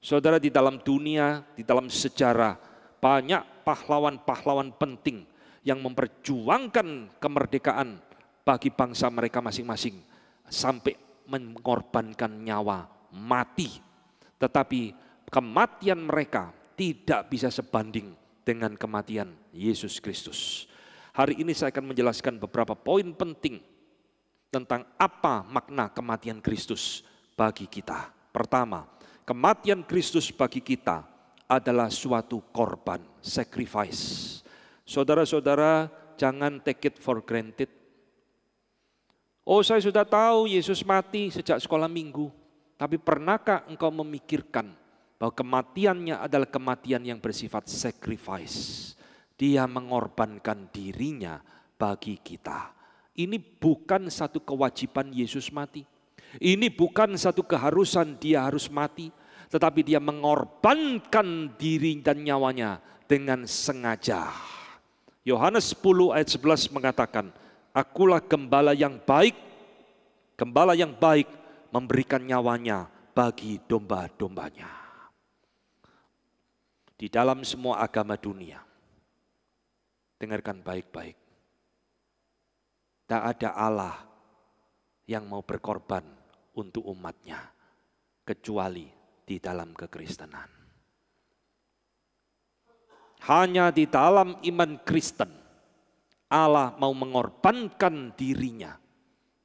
Saudara, di dalam dunia, di dalam sejarah, banyak pahlawan-pahlawan penting yang memperjuangkan kemerdekaan bagi bangsa mereka masing-masing. Sampai mengorbankan nyawa, mati. Tetapi kematian mereka tidak bisa sebanding dengan kematian Yesus Kristus. Hari ini saya akan menjelaskan beberapa poin penting tentang apa makna kematian Kristus bagi kita. Pertama, kematian Kristus bagi kita adalah suatu korban, sacrifice. Saudara-saudara, jangan take it for granted. Oh, saya sudah tahu Yesus mati sejak sekolah minggu. Tapi pernahkah engkau memikirkan bahwa kematiannya adalah kematian yang bersifat sacrifice? Dia mengorbankan dirinya bagi kita. Ini bukan satu kewajiban Yesus mati. Ini bukan satu keharusan dia harus mati. Tetapi dia mengorbankan diri dan nyawanya dengan sengaja. Yohanes 10 ayat 11 mengatakan, akulah gembala yang baik. Gembala yang baik memberikan nyawanya bagi domba-dombanya. Di dalam semua agama dunia, dengarkan baik-baik. Tak ada Allah yang mau berkorban untuk umatnya, kecuali di dalam kekristenan. Hanya di dalam iman Kristen, Allah mau mengorbankan dirinya,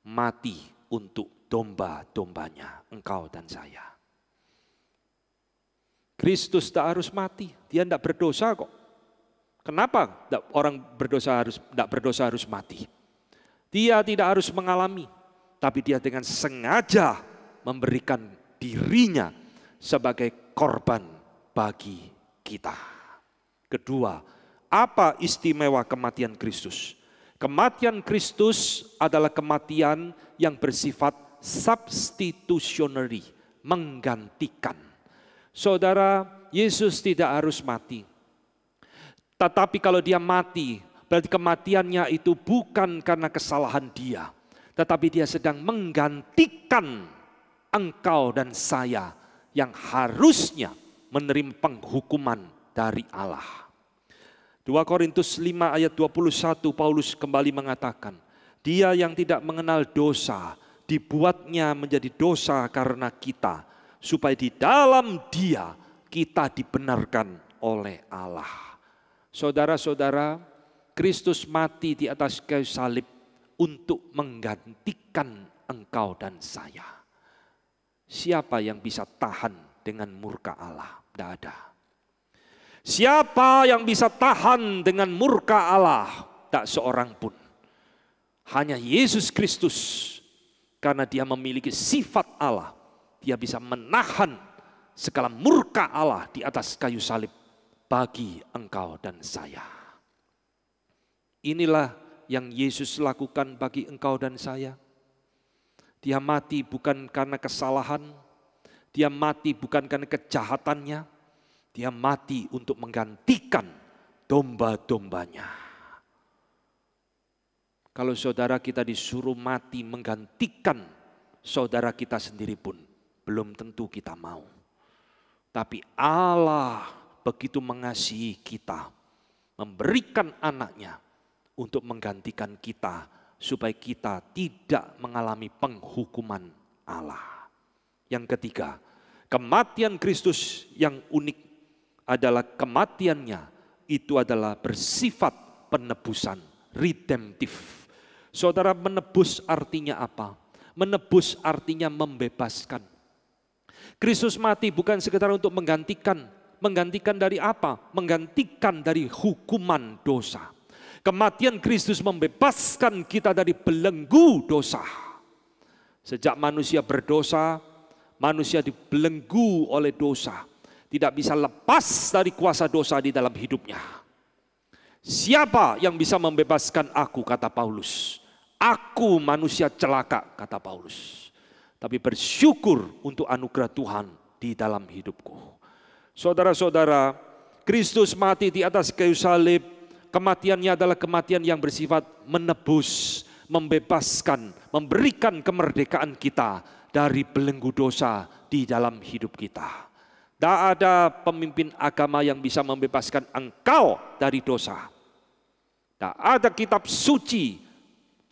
mati untuk domba-dombanya, engkau dan saya. Kristus tak harus mati, dia tidak berdosa kok. Kenapa orang tidak berdosa harus mati? Dia tidak harus mengalami, tapi dia dengan sengaja memberikan dirinya sebagai korban bagi kita. Kedua, apa istimewa kematian Kristus? Kematian Kristus adalah kematian yang bersifat substitutionary, menggantikan. Saudara, Yesus tidak harus mati. Tetapi kalau dia mati, berarti kematiannya itu bukan karena kesalahan dia, tetapi dia sedang menggantikan engkau dan saya yang harusnya menerima penghukuman dari Allah. 2 Korintus 5 ayat 21 Paulus kembali mengatakan, dia yang tidak mengenal dosa dibuatnya menjadi dosa karena kita, supaya di dalam dia kita dibenarkan oleh Allah. Saudara-saudara, Kristus mati di atas kayu salib untuk menggantikan engkau dan saya. Siapa yang bisa tahan dengan murka Allah? Tidak ada. Siapa yang bisa tahan dengan murka Allah? Tak seorang pun. Hanya Yesus Kristus, karena dia memiliki sifat Allah, dia bisa menahan segala murka Allah di atas kayu salib bagi engkau dan saya. Inilah yang Yesus lakukan bagi engkau dan saya. Dia mati bukan karena kesalahan, dia mati bukan karena kejahatannya, dia mati untuk menggantikan domba-dombanya. Kalau saudara kita disuruh mati menggantikan saudara kita sendiri pun, belum tentu kita mau. Tapi Allah begitu mengasihi kita, memberikan anaknya untuk menggantikan kita, supaya kita tidak mengalami penghukuman Allah. Yang ketiga, kematian Kristus yang unik adalah kematiannya itu adalah bersifat penebusan, redemptif. Saudara, menebus artinya apa? Menebus artinya membebaskan. Kristus mati bukan sekedar untuk menggantikan. Menggantikan dari apa? Menggantikan dari hukuman dosa. Kematian Kristus membebaskan kita dari belenggu dosa. Sejak manusia berdosa, manusia dibelenggu oleh dosa. Tidak bisa lepas dari kuasa dosa di dalam hidupnya. Siapa yang bisa membebaskan aku, kata Paulus. Aku manusia celaka, kata Paulus. Tapi bersyukur untuk anugerah Tuhan di dalam hidupku. Saudara-saudara, Kristus mati di atas kayu salib. Kematiannya adalah kematian yang bersifat menebus, membebaskan, memberikan kemerdekaan kita dari belenggu dosa di dalam hidup kita. Tak ada pemimpin agama yang bisa membebaskan engkau dari dosa. Tak ada kitab suci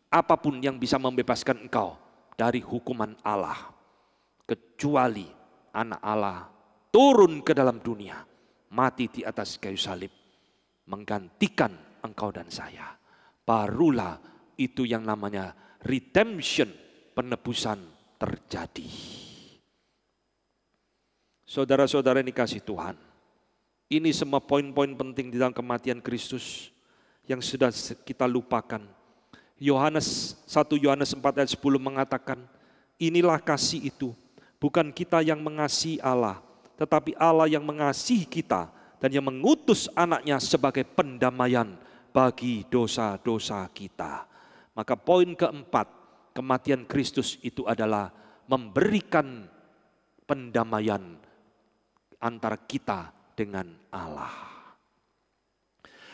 apapun yang bisa membebaskan engkau dari hukuman Allah. Kecuali anak Allah turun ke dalam dunia, mati di atas kayu salib, menggantikan engkau dan saya. Barulah itu yang namanya redemption, penebusan terjadi. Saudara-saudara yang dikasihi Tuhan, Ini semua poin-poin penting di dalam kematian Kristus yang sudah kita lupakan. 1 Yohanes 4 ayat 10 mengatakan, inilah kasih itu, bukan kita yang mengasihi Allah, tetapi Allah yang mengasihi kita dan yang mengutus anaknya sebagai pendamaian bagi dosa-dosa kita. Maka poin keempat, kematian Kristus itu adalah memberikan pendamaian antara kita dengan Allah.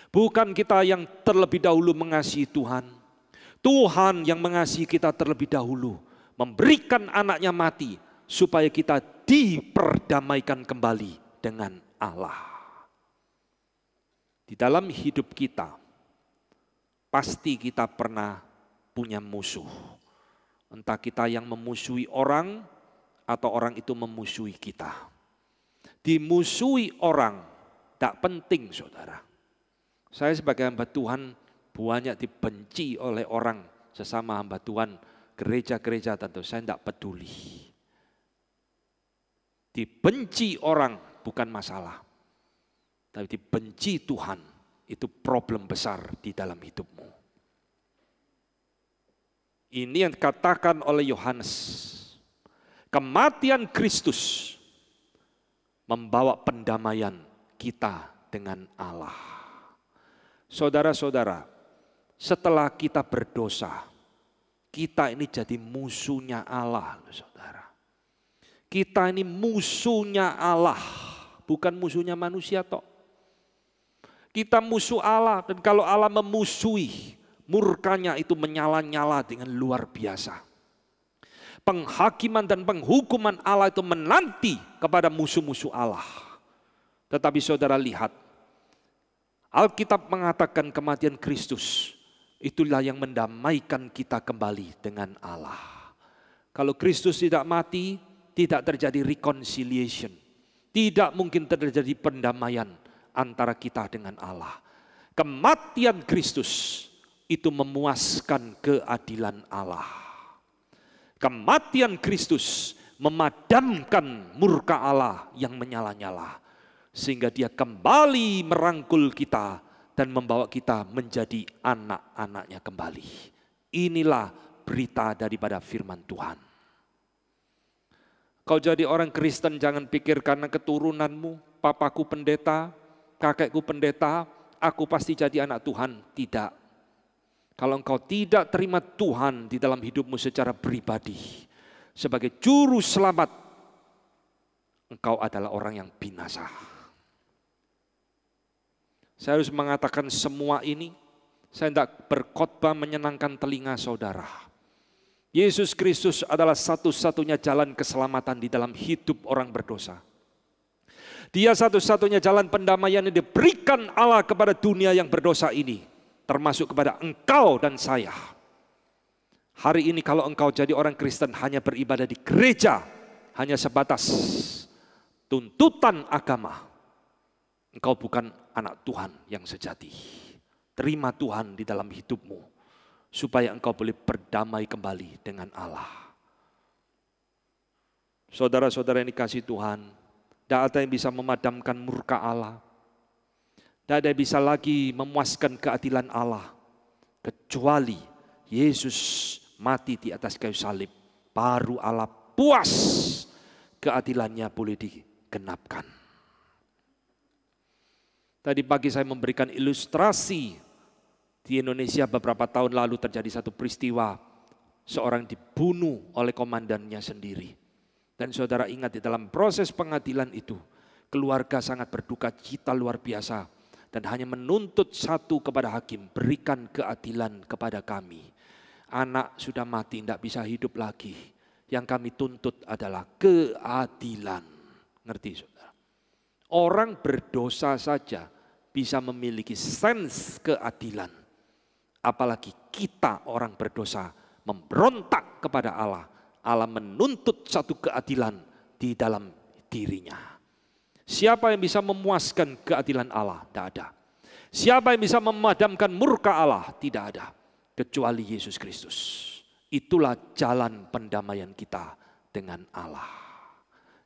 Bukan kita yang terlebih dahulu mengasihi Tuhan. Tuhan yang mengasihi kita terlebih dahulu, memberikan anaknya mati supaya kita diperdamaikan kembali dengan Allah. Di dalam hidup kita, pasti kita pernah punya musuh. Entah kita yang memusuhi orang atau orang itu memusuhi kita. Dimusuhi orang, tak penting saudara. Saya sebagai hamba Tuhan banyak dibenci oleh orang sesama hamba Tuhan, gereja-gereja tentu saya tidak peduli. Dibenci orang bukan masalah, tapi dibenci Tuhan itu problem besar di dalam hidupmu. Ini yang dikatakan oleh Yohanes. Kematian Kristus membawa pendamaian kita dengan Allah. Saudara-saudara, setelah kita berdosa, kita ini jadi musuhnya Allah, saudara. Kita ini musuhnya Allah, bukan musuhnya manusia toh. Kita musuh Allah, dan kalau Allah memusuhi, murkanya itu menyala-nyala dengan luar biasa. Penghakiman dan penghukuman Allah itu menanti kepada musuh-musuh Allah. Tetapi saudara lihat, Alkitab mengatakan kematian Kristus itulah yang mendamaikan kita kembali dengan Allah. Kalau Kristus tidak mati, tidak terjadi reconciliation. Tidak mungkin terjadi pendamaian antara kita dengan Allah. Kematian Kristus itu memuaskan keadilan Allah. Kematian Kristus memadamkan murka Allah yang menyala-nyala. Sehingga dia kembali merangkul kita dan membawa kita menjadi anak-anaknya kembali. Inilah berita daripada firman Tuhan. Kau jadi orang Kristen jangan pikir karena keturunanmu, papaku pendeta, kakekku pendeta, aku pasti jadi anak Tuhan. Tidak. Kalau engkau tidak terima Tuhan di dalam hidupmu secara pribadi, sebagai juru selamat, engkau adalah orang yang binasa. Saya harus mengatakan semua ini, saya tidak berkhotbah menyenangkan telinga saudara. Yesus Kristus adalah satu-satunya jalan keselamatan di dalam hidup orang berdosa. Dia satu-satunya jalan pendamaian yang diberikan Allah kepada dunia yang berdosa ini, termasuk kepada engkau dan saya. Hari ini kalau engkau jadi orang Kristen hanya beribadah di gereja, hanya sebatas tuntutan agama, engkau bukan anak Tuhan yang sejati. Terima Tuhan di dalam hidupmu, supaya engkau boleh berdamai kembali dengan Allah. Saudara-saudara yang dikasihi Tuhan, tidak ada yang bisa memadamkan murka Allah. Tidak ada yang bisa lagi memuaskan keadilan Allah, kecuali Yesus mati di atas kayu salib. Baru Allah puas, keadilannya boleh digenapkan. Tadi pagi saya memberikan ilustrasi, di Indonesia beberapa tahun lalu terjadi satu peristiwa, seorang dibunuh oleh komandannya sendiri. Dan saudara ingat di dalam proses pengadilan itu, keluarga sangat berduka cita luar biasa. Dan hanya menuntut satu kepada hakim, berikan keadilan kepada kami. Anak sudah mati, tidak bisa hidup lagi. Yang kami tuntut adalah keadilan. Ngerti saudara? Orang berdosa saja bisa memiliki sense keadilan. Apalagi kita orang berdosa memberontak kepada Allah. Allah menuntut satu keadilan di dalam dirinya. Siapa yang bisa memuaskan keadilan Allah? Tidak ada. Siapa yang bisa memadamkan murka Allah? Tidak ada. Kecuali Yesus Kristus. Itulah jalan pendamaian kita dengan Allah.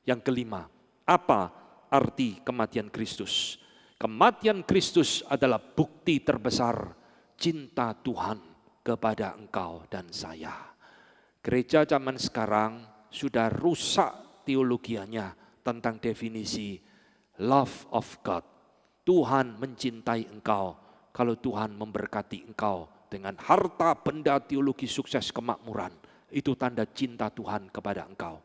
Yang kelima, apa arti kematian Kristus? Kematian Kristus adalah bukti terbesar cinta Tuhan kepada engkau dan saya. Gereja zaman sekarang sudah rusak teologianya tentang definisi love of God. Tuhan mencintai engkau kalau Tuhan memberkati engkau dengan harta, benda, teologi, sukses, kemakmuran. Itu tanda cinta Tuhan kepada engkau.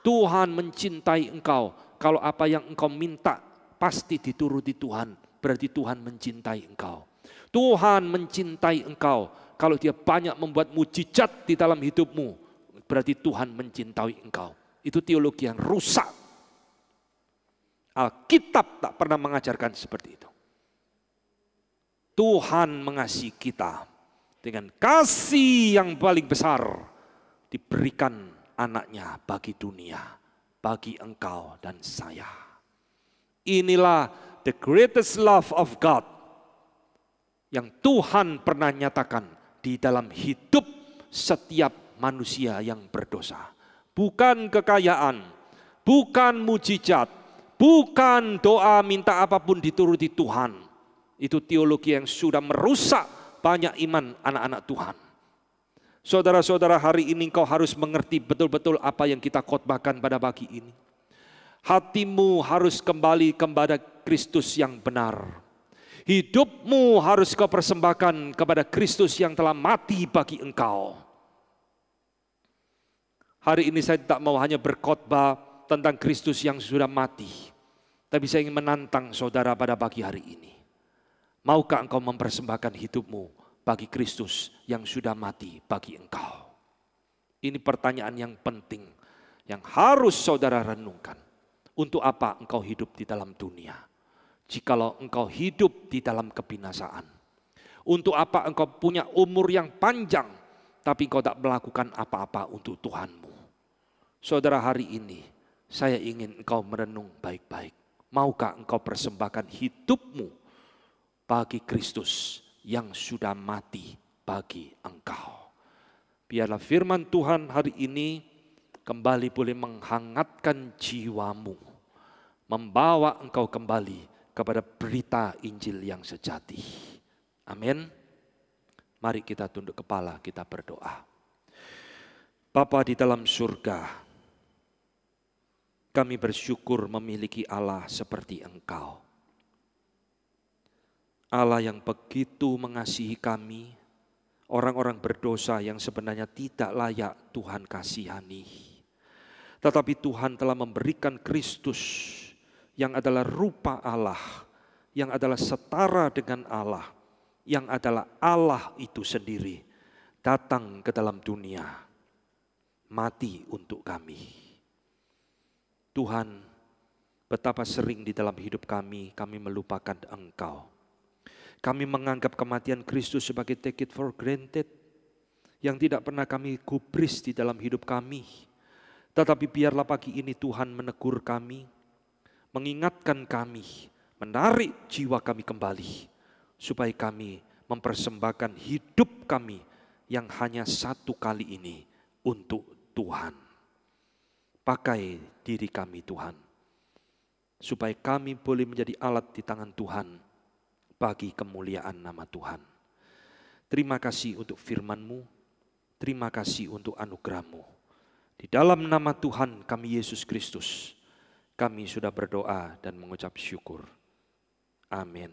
Tuhan mencintai engkau kalau apa yang engkau minta pasti dituruti Tuhan, berarti Tuhan mencintai engkau. Tuhan mencintai engkau kalau Dia banyak membuat mujizat di dalam hidupmu, berarti Tuhan mencintai engkau. Itu teologi yang rusak. Alkitab tak pernah mengajarkan seperti itu. Tuhan mengasihi kita dengan kasih yang paling besar, diberikan anaknya bagi dunia, bagi engkau dan saya. Inilah the greatest love of God yang Tuhan pernah nyatakan di dalam hidup setiap manusia yang berdosa. Bukan kekayaan, bukan mujizat, bukan doa minta apapun dituruti Tuhan. Itu teologi yang sudah merusak banyak iman anak-anak Tuhan. Saudara-saudara, hari ini engkau harus mengerti betul-betul apa yang kita khotbahkan pada pagi ini. Hatimu harus kembali kepada Kristus yang benar. Hidupmu harus kau persembahkan kepada Kristus yang telah mati bagi engkau. Hari ini saya tidak mau hanya berkhotbah tentang Kristus yang sudah mati, tapi saya ingin menantang saudara pada pagi hari ini. Maukah engkau mempersembahkan hidupmu bagi Kristus yang sudah mati bagi engkau? Ini pertanyaan yang penting yang harus saudara renungkan. Untuk apa engkau hidup di dalam dunia? Jikalau engkau hidup di dalam kebinasaan. Untuk apa engkau punya umur yang panjang, tapi engkau tak melakukan apa-apa untuk Tuhanmu? Saudara, hari ini saya ingin engkau merenung baik-baik. Maukah engkau persembahkan hidupmu bagi Kristus yang sudah mati bagi engkau? Biarlah firman Tuhan hari ini kembali boleh menghangatkan jiwamu, membawa engkau kembali kepada berita Injil yang sejati. Amin. Mari kita tunduk kepala, kita berdoa. Bapa di dalam surga, kami bersyukur memiliki Allah seperti Engkau. Allah yang begitu mengasihi kami, orang-orang berdosa yang sebenarnya tidak layak Tuhan kasihani. Tetapi Tuhan telah memberikan Kristus yang adalah rupa Allah, yang adalah setara dengan Allah, yang adalah Allah itu sendiri, datang ke dalam dunia, mati untuk kami. Tuhan, betapa sering di dalam hidup kami melupakan Engkau. Kami menganggap kematian Kristus sebagai take it for granted, yang tidak pernah kami gubris di dalam hidup kami. Tetapi biarlah pagi ini Tuhan menegur kami, mengingatkan kami, menarik jiwa kami kembali, supaya kami mempersembahkan hidup kami yang hanya satu kali ini untuk Tuhan. Pakai diri kami Tuhan, supaya kami boleh menjadi alat di tangan Tuhan bagi kemuliaan nama Tuhan. Terima kasih untuk firman-Mu, terima kasih untuk anugerah-Mu. Di dalam nama Tuhan kami Yesus Kristus, kami sudah berdoa dan mengucap syukur. Amin.